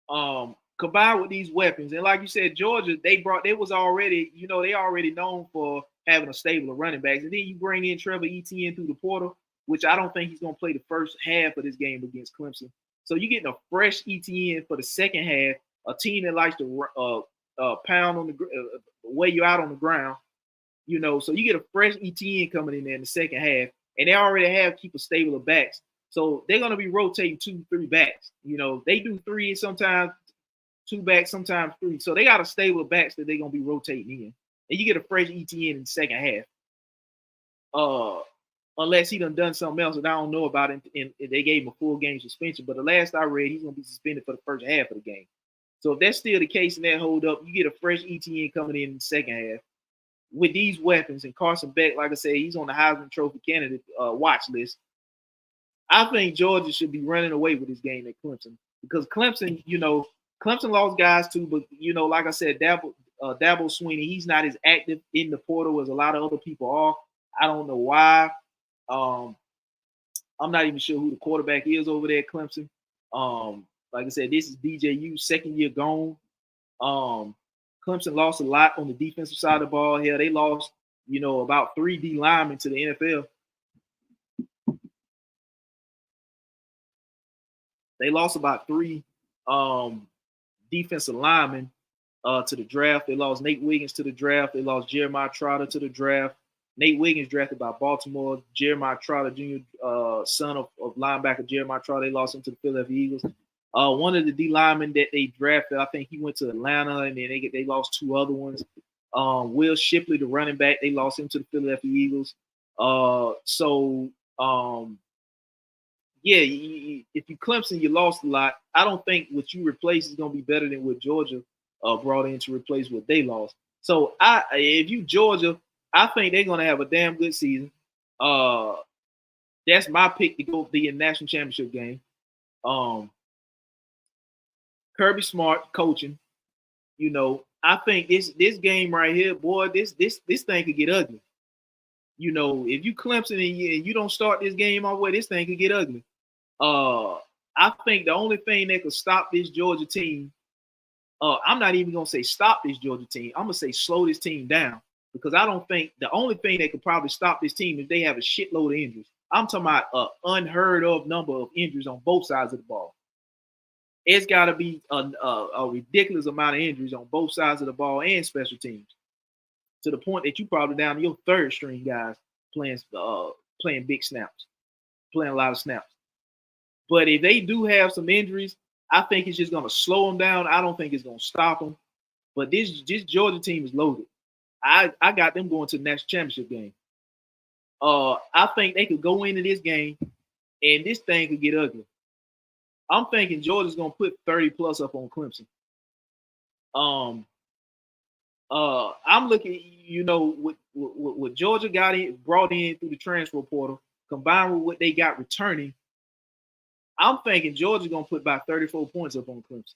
A: Combined with these weapons, and like you said, Georgia, they was already, they already known for having a stable of running backs. And then you bring in Trevor Etienne through the portal, which I don't think he's going to play the first half of this game against Clemson. So you're getting a fresh Etienne for the second half, a team that likes to pound on the weigh you out on the ground, So you get a fresh Etienne coming in there in the second half, and they already keep a stable of backs. So they're going to be rotating 2-3 backs. They do 3 sometimes, 2 backs, sometimes 3. So they got a stable of backs that they're going to be rotating in. And you get a fresh Etienne in the second half. Unless he done something else that I don't know about it, and they gave him a full game suspension. But the last I read, he's going to be suspended for the first half of the game. So if that's still the case and that hold up, you get a fresh Etienne coming in the second half with these weapons. And Carson Beck, like I said, he's on the Heisman Trophy candidate watch list. I think Georgia should be running away with this game at Clemson because Clemson, Clemson lost guys too, but like I said, Dabo Swinney, he's not as active in the portal as a lot of other people are. I don't know why. I'm not even sure who the quarterback is over there at Clemson. Like I said, this is DJU's second year gone. Clemson lost a lot on the defensive side of the ball. Hell, they lost, about 3 D linemen to the NFL. They lost about 3 defensive linemen to the draft. They lost Nate Wiggins to the draft. They lost Jeremiah Trotter to the draft. Nate Wiggins drafted by Baltimore. Jeremiah Trotter Jr., son of linebacker Jeremiah Trotter, they lost him to the Philadelphia Eagles. One of the D linemen that they drafted, I think he went to Atlanta, and then they lost 2 other ones. Will Shipley, the running back, they lost him to the Philadelphia Eagles. If you Clemson, you lost a lot. I don't think what you replace is going to be better than what Georgia brought in to replace what they lost. So if you Georgia, I think they're going to have a damn good season. That's my pick to go be a national championship game. Kirby Smart coaching. I think this game right here, boy, this thing could get ugly. If you Clemson and you don't start this game off way, this thing could get ugly. I think the only thing that could stop this Georgia team, I'm not even going to say stop this Georgia team. I'm going to say slow this team down because I don't think the only thing that could probably stop this team is they have a shitload of injuries. I'm talking about an unheard of number of injuries on both sides of the ball. It's got to be a ridiculous amount of injuries on both sides of the ball and special teams to the point that you probably down to your third string guys playing big snaps, playing a lot of snaps. But if they do have some injuries, I think it's just going to slow them down. I don't think it's going to stop them. But this Georgia team is loaded. I got them going to the national championship game. I think they could go into this game and this thing could get ugly. I'm thinking Georgia's going to put 30 plus up on Clemson. Um, I'm looking, what Georgia brought in through the transfer portal, combined with what they got returning. I'm thinking Georgia's gonna put about 34 points up on Clemson.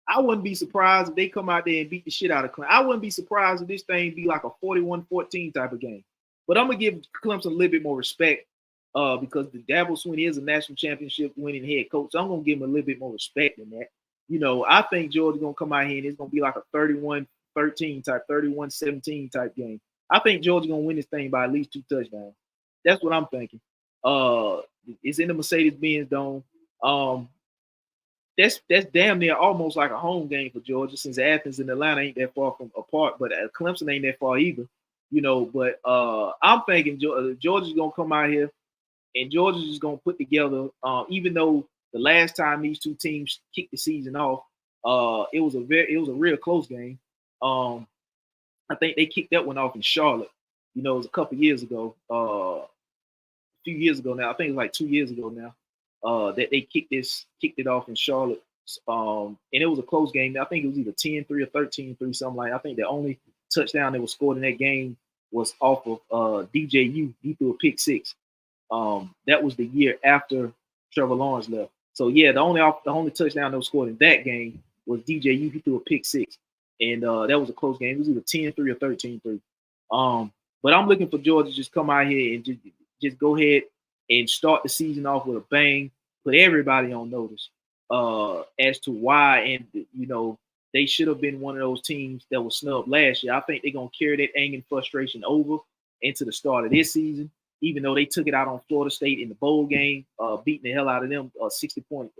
A: I wouldn't be surprised if they come out there and beat the shit out of Clemson. I wouldn't be surprised if this thing be like a 41-14 type of game. But I'm gonna give Clemson a little bit more respect because the Dabo Swinney is a national championship winning head coach. So I'm gonna give him a little bit more respect than that. I think Georgia's gonna come out here and it's gonna be like a 31-13 type, 31-17 type game. I think Georgia's gonna win this thing by at least 2 touchdowns. That's what I'm thinking. It's in the Mercedes-Benz Dome. That's damn near almost like a home game for Georgia, since Athens and Atlanta ain't that far from apart, but Clemson ain't that far either, But I'm thinking Georgia's gonna come out here and Georgia's just gonna put together. Even though the last time these two teams kicked the season off, it was a real close game. I think they kicked that one off in Charlotte. It was a couple years ago. A few years ago now. I think it was like 2 years ago now. That they kicked it off in Charlotte. And it was a close game. I think it was either 10-3 or 13-3, something like that. I think the only touchdown that was scored in that game was off of DJU. He threw a pick six. That was the year after Trevor Lawrence left. So yeah, the only touchdown that was scored in that game was DJU. He threw a pick six. And that was a close game. It was either 10-3 or 13-3. But I'm looking for Georgia to just come out here and just go ahead and start the season off with a bang, put everybody on notice as to why, and they should have been one of those teams that was snubbed last year. I think they're gonna carry that anger and frustration over into the start of this season, even though they took it out on Florida State in the bowl game, beating the hell out of them, 60-point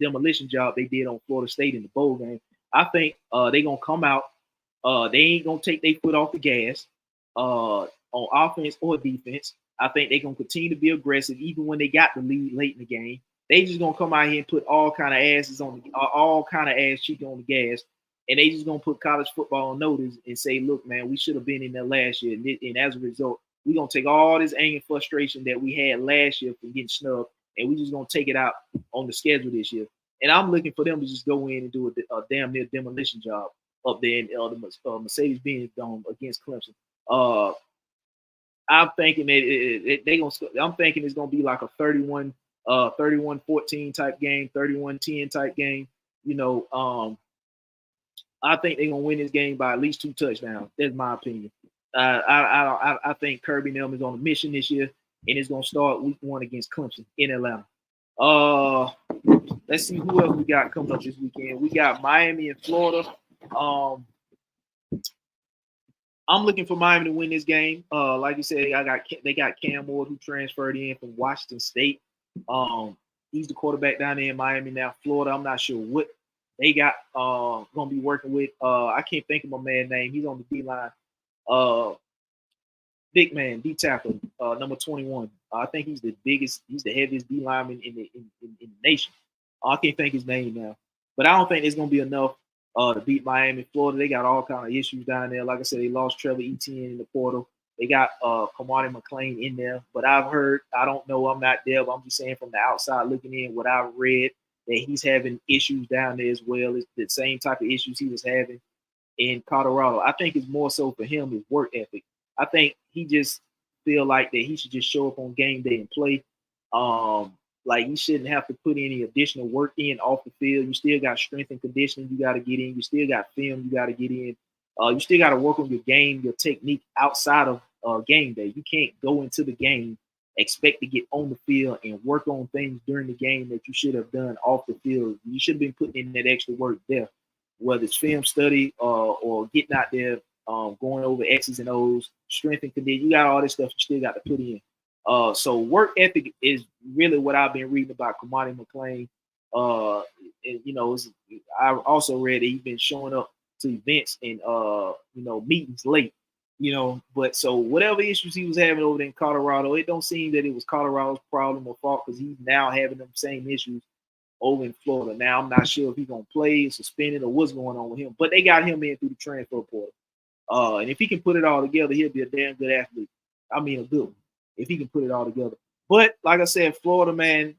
A: demolition job they did on Florida State in the bowl game. I think they're gonna come out. They ain't gonna take their foot off the gas on offense or defense. I think they're gonna continue to be aggressive, even when they got the lead late in the game. They just gonna come out here and put all kind of ass cheek on the gas, and they just gonna put college football on notice and say, "Look, man, we should have been in there last year." And as a result, we're gonna take all this anger and frustration that we had last year from getting snubbed, and we just gonna take it out on the schedule this year. And I'm looking for them to just go in and do a damn near demolition job up there in the Mercedes-Benz Dome against Clemson. I'm thinking I'm thinking it's gonna be like a 31-14 type game, 31-10 type game. I think they're gonna win this game by at least 2 touchdowns. That's my opinion. I think Kirby Nelm is on a mission this year, and it's gonna start week 1 against Clemson in Atlanta. Let's see who else we got coming up this weekend. We got Miami and Florida. I'm looking for Miami to win this game. Like you said, they got Cam Ward, who transferred in from Washington State. He's the quarterback down there in Miami now. Florida, I'm not sure what they got going to be working with. I can't think of my man's name. He's on the D line. Big man, D tackle, number 21. I think he's the heaviest D lineman in the nation. I can't think his name now, but I don't think it's going to be enough to beat Miami. Florida, they got all kind of issues down there. Like I said, they lost Trevor Etienne in the portal. They got Kamani McLean in there, but I've heard, I don't know, I'm not there, but I'm just saying from the outside looking in, what I've read, that he's having issues down there as well. It's the same type of issues he was having in Colorado. I think it's more so for him his work ethic. I think he just feel like that he should just show up on game day and play. Like he shouldn't have to put any additional work in off the field. You still got strength and conditioning you got to get in. You still got film you got to get in. You still got to work on your game, your technique outside of game day. You can't go into the game, expect to get on the field and work on things during the game that you should have done off the field. You should have been putting in that extra work there, whether it's film study or getting out there, going over X's and O's, strength and conditioning. You got all this stuff you still got to put in. So work ethic is really what I've been reading about Kamani McLean. And, I also read that he's been showing up to events and meetings late. But so whatever issues he was having over there in Colorado, it don't seem that it was Colorado's problem or fault, because he's now having them same issues over in Florida. Now I'm not sure if he's gonna play, suspended, or what's going on with him. But they got him in through the transfer portal. And if he can put it all together, he'll be a damn good athlete. I mean, a good one, if he can put it all together. But like I said, Florida, man,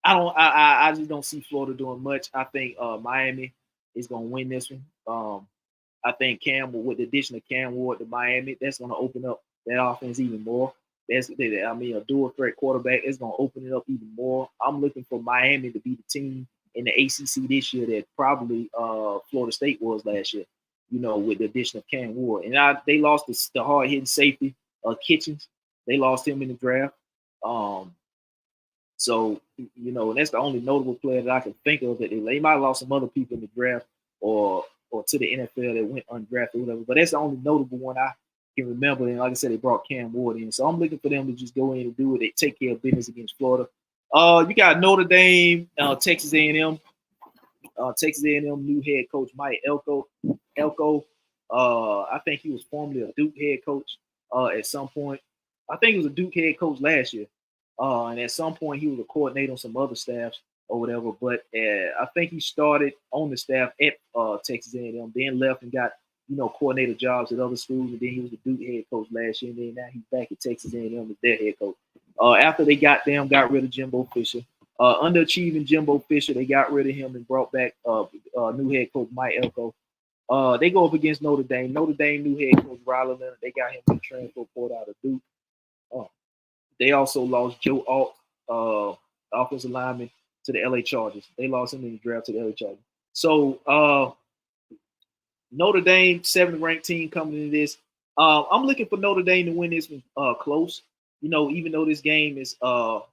A: I just don't see Florida doing much. I think Miami is gonna win this one. I think Cam, with the addition of Cam Ward to Miami, that's gonna open up that offense even more. A dual threat quarterback is gonna open it up even more. I'm looking for Miami to be the team in the ACC this year that probably Florida State was last year. With the addition of Cam Ward, and they lost the hard hitting safety Kitchens. They lost him in the draft. So, that's the only notable player that I can think of that they might have lost some other people in the draft or to the NFL that went undrafted or whatever. But that's the only notable one I can remember. And like I said, they brought Cam Ward in. So I'm looking for them to just go in and do it. They take care of business against Florida. You got Notre Dame, Texas A&M. Texas A&M new head coach Mike Elko. I think he was formerly a Duke head coach at some point. I think he was a Duke head coach last year. And at some point, he was a coordinator on some other staffs or whatever. But I think he started on the staff at Texas A&M, then left and got coordinator jobs at other schools, and then he was the Duke head coach last year, and then now he's back at Texas A&M as their head coach. After they got rid of Jimbo Fisher, underachieving Jimbo Fisher, they got rid of him and brought back new head coach Mike Elko. They go up against Notre Dame. Notre Dame new head coach Riley Leonard. They got him in the transfer portal out of Duke. They also lost Joe Alt, offensive lineman, to the LA Chargers. They lost him in the draft to the LA Chargers. So Notre Dame, 7th ranked team coming into this. I'm looking for Notre Dame to win this one close. Even though this game is down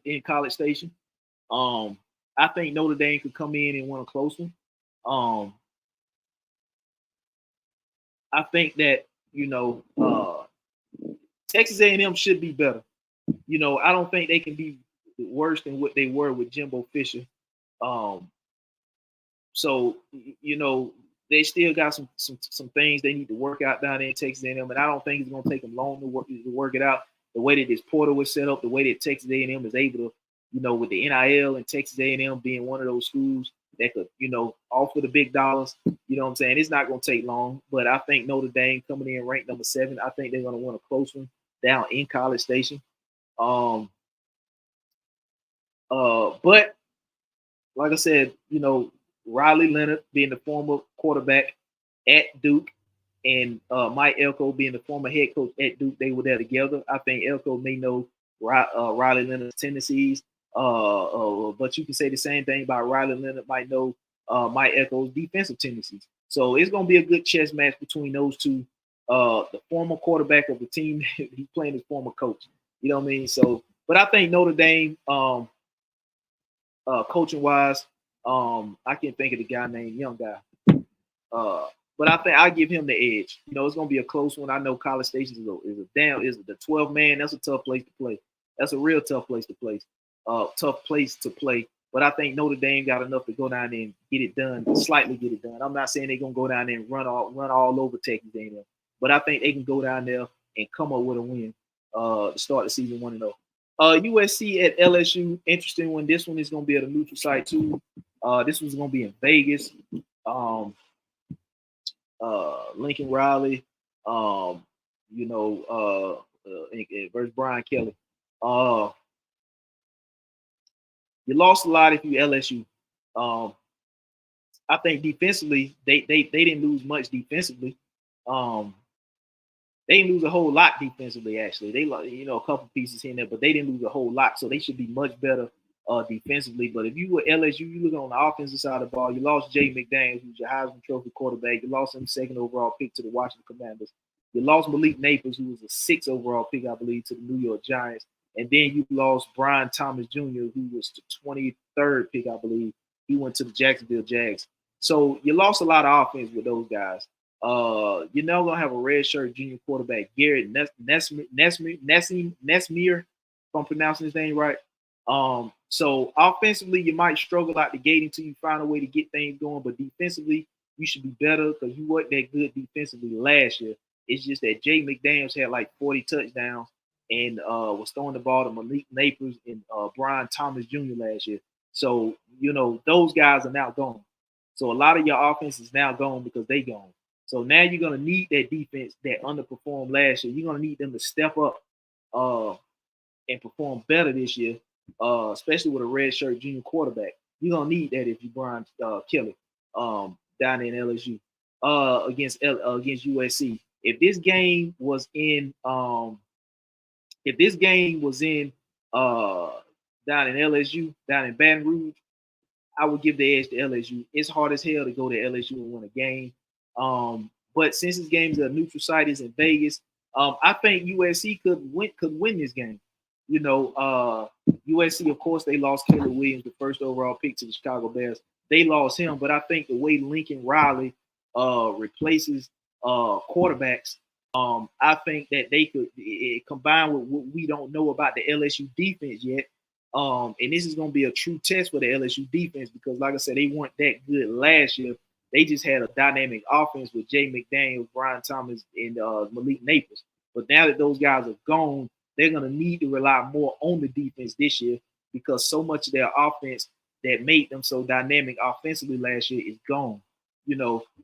A: in College Station, I think Notre Dame could come in and win a close one. I think that Texas A&M should be better. I don't think they can be worse than what they were with Jimbo Fisher. So they still got some things they need to work out down there in Texas A&M, and I don't think it's going to take them long to work it out. The way that this portal was set up, the way that Texas A&M is able to, with the NIL and Texas A&M being one of those schools that could, offer the big dollars. You know what I'm saying? It's not going to take long, but I think Notre Dame coming in ranked number 7. I think they're going to win a close one down in College Station. But like I said, Riley Leonard being the former quarterback at Duke and Mike Elko being the former head coach at Duke, they were there together. I think Elko may know Riley Leonard's tendencies, but you can say the same thing about Riley Leonard might know Mike Elko's defensive tendencies. So it's going to be a good chess match between those two. The former quarterback of the team, he's playing his former coach. You know what I mean? So, but I think Notre Dame, coaching wise, I can't think of the guy named Young Guy. But I think I give him the edge. It's gonna be a close one. I know College Station is the 12 man. That's a tough place to play. That's a real tough place to play. Tough place to play. But I think Notre Dame got enough to go down there and get it done, slightly get it done. I'm not saying they're gonna go down there and run all over Texas A&M, but I think they can go down there and come up with a win to start the season 1-0. USC at LSU, interesting one. This one is going to be at a neutral site too. This one's going to be in Vegas. Lincoln Riley, versus Brian Kelly. You lost a lot if you LSU. I think defensively, they didn't lose much defensively. They didn't lose a whole lot defensively, actually. They lost, a couple pieces here and there, but they didn't lose a whole lot, so they should be much better defensively. But if you were LSU, you look on the offensive side of the ball, you lost Jay McDaniels, who's your Heisman Trophy quarterback. You lost him 2nd overall pick to the Washington Commanders. You lost Malik Naples, who was a 6th overall pick, I believe, to the New York Giants. And then you lost Brian Thomas Jr., who was the 23rd pick, I believe. He went to the Jacksonville Jags. So you lost a lot of offense with those guys. You're now gonna have a redshirt junior quarterback, Garrett Nesmir, if I'm pronouncing his name right. So offensively, you might struggle out the gate until you find a way to get things going. But defensively, you should be better because you weren't that good defensively last year. It's just that Jay McDaniels had like 40 touchdowns and was throwing the ball to Malik Naples and Brian Thomas Jr. last year. So those guys are now gone. So a lot of your offense is now gone because they gone. So now you're going to need that defense that underperformed last year. You're going to need them to step up and perform better this year, especially with a redshirt junior quarterback. You're gonna need that if you Brian Kelly down in LSU against USC. If this game was in uh, down in LSU, down in Baton Rouge, I would give the edge to LSU. It's hard as hell to go to LSU and win a game. But since this game's a neutral site, is in Vegas, I think USC could win this game. USC, of course, they lost Caleb Williams, the first overall pick to the Chicago Bears. They lost him, but I think the way Lincoln Riley replaces quarterbacks, I think that they could combine with what we don't know about the LSU defense yet. And this is going to be a true test for the LSU defense because, like I said, they weren't that good last year. They just had a dynamic offense with Jay McDaniels, Brian Thomas, and Malik Naples. But now that those guys are gone, they're going to need to rely more on the defense this year because so much of their offense that made them so dynamic offensively last year is gone.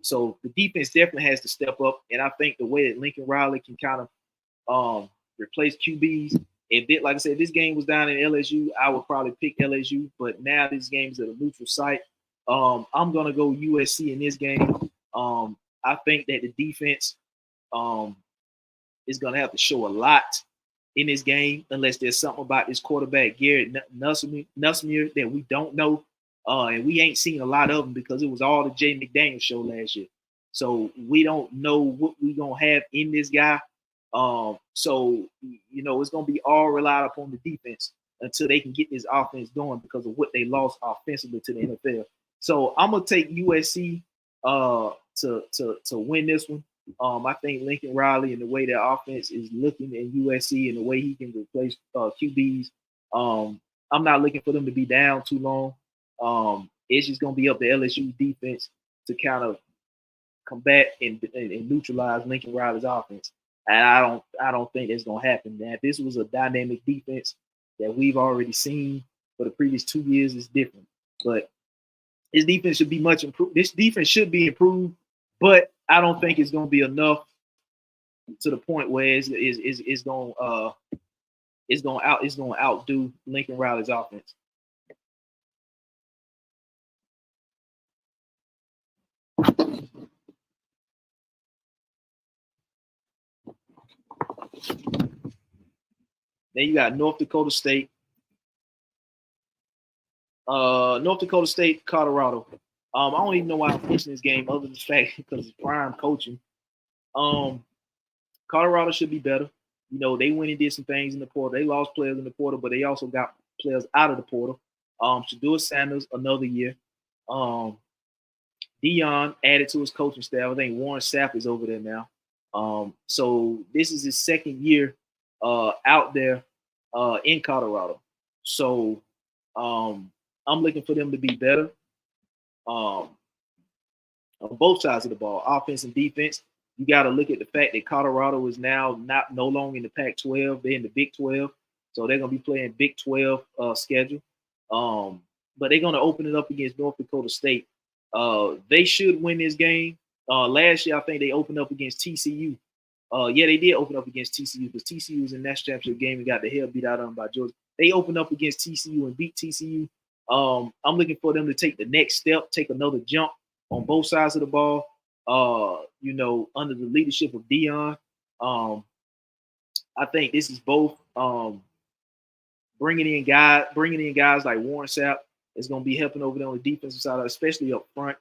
A: So the defense definitely has to step up. And I think the way that Lincoln Riley can kind of replace QBs, like I said, if this game was down in LSU, I would probably pick LSU. But now this game is at a neutral site. I'm going to go USC in this game. I think that the defense is going to have to show a lot in this game unless there's something about this quarterback, Garrett Nussmeier, that we don't know. And we ain't seen a lot of them because it was all the Jay McDaniels show last year. So we don't know what we're going to have in this guy. So it's going to be all relied upon the defense until they can get this offense going because of what they lost offensively to the NFL. So I'm going to take USC to win this one. I think Lincoln Riley and the way their offense is looking in USC and the way he can replace QBs, I'm not looking for them to be down too long. It's just going to be up to LSU defense to kind of combat and neutralize Lincoln Riley's offense. And I don't think that's going to happen. Now, if this was a dynamic defense that we've already seen for the previous 2 years, it's different. But this defense should be much improved. This defense should be improved, but I don't think it's going to be enough to the point where it's going to outdo Lincoln Riley's offense. Then you got North Dakota State. North Dakota State, Colorado. I don't even know why I'm pushing this game other than the fact because it's prime coaching. Colorado should be better. They went and did some things in the portal. They lost players in the portal, but they also got players out of the portal. Shedeur Sanders, another year. Dion added to his coaching staff. I think Warren Sapp is over there now. So this is his second year out there in Colorado. So I'm looking for them to be better on both sides of the ball, offense and defense. You got to look at the fact that Colorado is now no longer in the Pac-12. They're in the Big 12. So they're going to be playing Big 12 schedule. But they're going to open it up against North Dakota State. They should win this game. Last year, I think they opened up against TCU. Yeah, they did open up against TCU because TCU was in that championship game and got the hell beat out of them by Georgia. They opened up against TCU and beat TCU. I'm looking for them to take the next step, take another jump on both sides of the ball. Under the leadership of Dion. I think this is both bringing in guys like Warren Sapp is going to be helping over there on the defensive side, especially up front.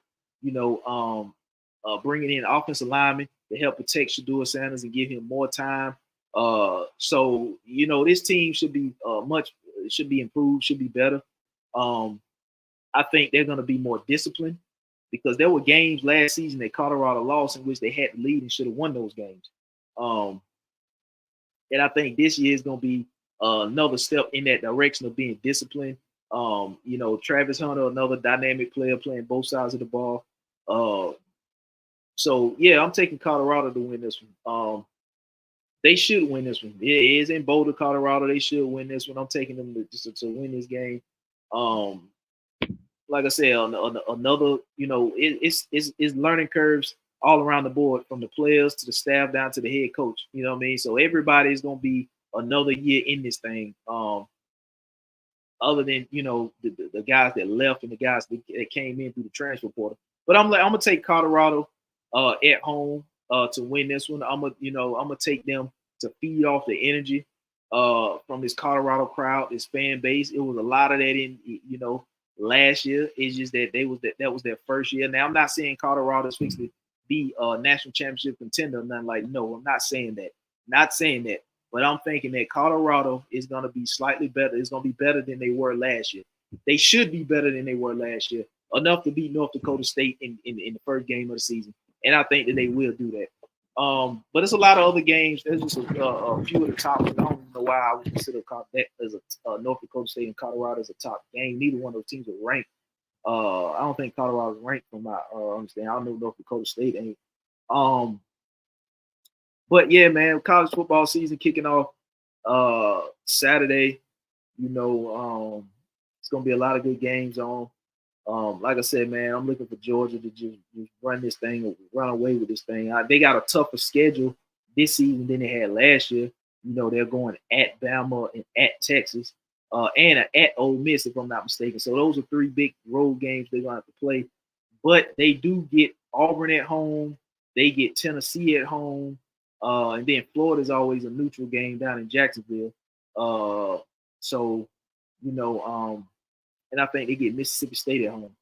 A: Bringing in offensive linemen to help protect Shedeur Sanders and give him more time. So this team should be improved, should be better. I think they're going to be more disciplined because there were games last season that Colorado lost in which they had to lead and should have won those games. And I think this year is going to be another step in that direction of being disciplined. Travis Hunter, another dynamic player playing both sides of the ball. So, yeah, I'm taking Colorado to win this one. They should win this one. It is in Boulder, Colorado. They should win this one. I'm taking them to win this game. Like I said, another, it's learning curves all around the board from the players to the staff down to the head coach. You know what I mean? So everybody is going to be another year in this thing. Other than the guys that left and the guys that came in through the transfer portal. But I'm gonna take Colorado at home to win this one. I'm gonna take them to feed off the energy from this Colorado crowd, this fan base. It was a lot of that in last year. It's just that that was their first year. Now I'm not saying Colorado's fixed to be a national championship contender or nothing like. No, I'm not saying that. Not saying that. But I'm thinking that Colorado is going to be slightly better. It's going to be better than they were last year. They should be better than they were last year, enough to beat North Dakota State in the first game of the season. And I think that they will do that. But there's a lot of other games. There's just a few of the top. I don't even know why I would consider that as a North Dakota State and Colorado as a top game. Neither one of those teams are ranked. I don't think Colorado's ranked from my understanding. I don't know North Dakota State ain't. But yeah, man, college football season kicking off Saturday. It's gonna be a lot of good games on. Like I said, man, I'm looking for Georgia to just run this thing, run away with this thing. They got a tougher schedule this season than they had last year. They're going at Bama and at Texas, and at Ole Miss, if I'm not mistaken. So those are three big road games they're gonna have to play. But they do get Auburn at home. They get Tennessee at home. And then Florida's always a neutral game down in Jacksonville. So, and I think they get Mississippi State at home.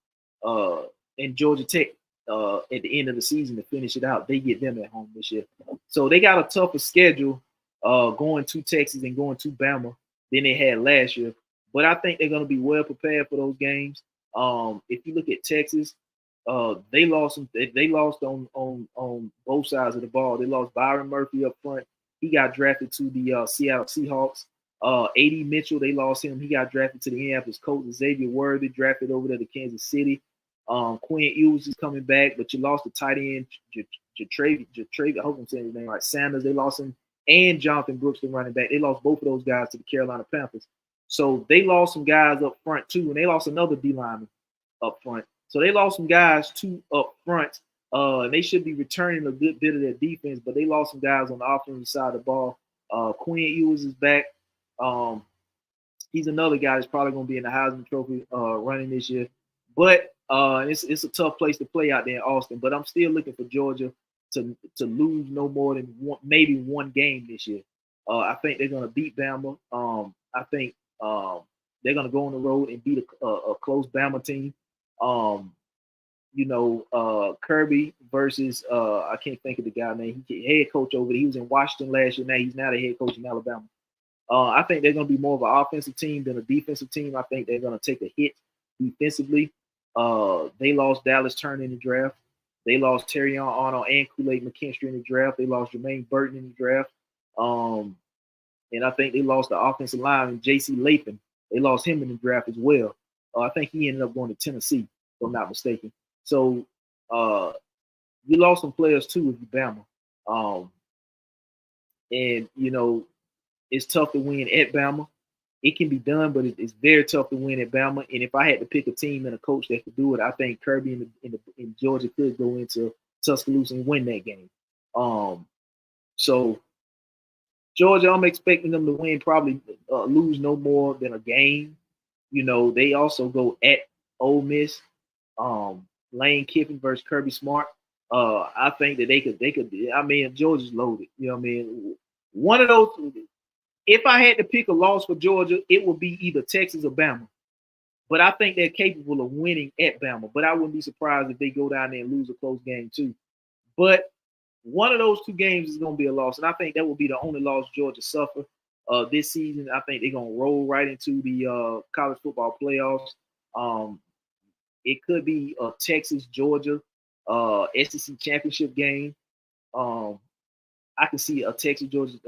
A: And Georgia Tech at the end of the season to finish it out. They get them at home this year. So they got a tougher schedule going to Texas and going to Bama than they had last year. But I think they're going to be well prepared for those games. If you look at Texas, they lost on both sides of the ball. They lost Byron Murphy up front. He got drafted to the Seattle Seahawks. A.D. Mitchell, they lost him. He got drafted to the Indianapolis Colts. Xavier Worthy drafted over there to Kansas City. Quinn Ewers is coming back, but you lost the tight end Jatravius. I hope I'm saying his name right. Sanders, they lost him, and Jonathan Brooks, the running back. They lost both of those guys to the Carolina Panthers. So they lost some guys up front too, and they lost another D lineman up front. So they lost some guys too up front. And they should be returning a good bit of their defense, but they lost some guys on the offensive side of the ball. Quinn Ewers is back. He's another guy that's probably going to be in the Heisman Trophy running this year. But it's a tough place to play out there in Austin. But I'm still looking for Georgia to lose no more than maybe one game this year. I think they're going to beat Bama. I think they're going to go on the road and beat a close Bama team. Kirby versus I can't think of the guy name. He head coach over there. He was in Washington last year. Now he's the head coach in Alabama. I think they're going to be more of an offensive team than a defensive team. I think they're going to take a hit defensively. They lost Dallas Turner in the draft. They lost Terrion Arnold and Kool-Aid McKinstry in the draft. They lost Jermaine Burton in the draft. And I think they lost the offensive lineman, J.C. Latham. They lost him in the draft as well. I think he ended up going to Tennessee, if I'm not mistaken. So you lost some players too with Bama. It's tough to win at Bama. It can be done, but it's very tough to win at Bama. And if I had to pick a team and a coach that could do it, I think Kirby in Georgia could go into Tuscaloosa and win that game. So Georgia, I'm expecting them to win, probably lose no more than a game. They also go at Ole Miss, Lane Kiffin versus Kirby Smart. I think that they could. I mean, Georgia's loaded. You know what I mean? One of those. If I had to pick a loss for Georgia, it would be either Texas or Bama. But I think they're capable of winning at Bama. But I wouldn't be surprised if they go down there and lose a close game too. But one of those two games is going to be a loss. And I think that will be the only loss Georgia suffer this season. I think they're going to roll right into the college football playoffs. It could be a Texas-Georgia SEC championship game. I can see a Texas-Georgia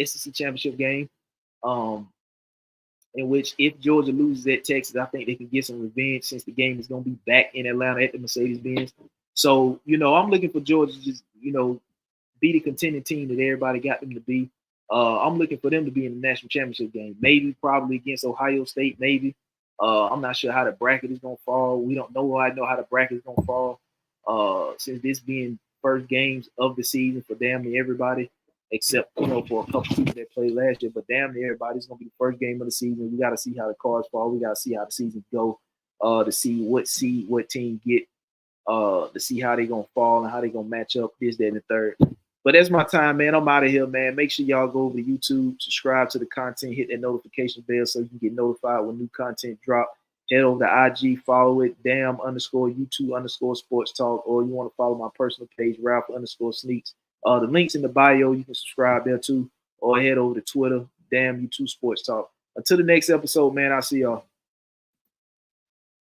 A: SEC championship game in which if Georgia loses at Texas, I think they can get some revenge since the game is going to be back in Atlanta at the Mercedes-Benz. So, I'm looking for Georgia to just, be the contending team that everybody got them to be. I'm looking for them to be in the national championship game, maybe probably against Ohio State, maybe. I'm not sure how the bracket is going to fall. We don't know. I know how the bracket is going to fall since this being first games of the season for damn near everybody. except for a couple people that played last year. But damn near everybody's gonna be the first game of the season. We got to see how the cards fall. We got to see how the season go. To see what team get. To see how they gonna fall and how they gonna match up this, that, and the third. But that's my time, man. I'm out of here, man. Make sure y'all go over to YouTube, subscribe to the content, hit that notification bell so you can get notified when new content drop. Head over to IG, follow it, damn_U2_sports talk, or you want to follow my personal page, Ralph_sneaks. The link's in the bio. You can subscribe there too, or head over to Twitter, damn U2 sports talk. Until the next episode, man, I'll see y'all.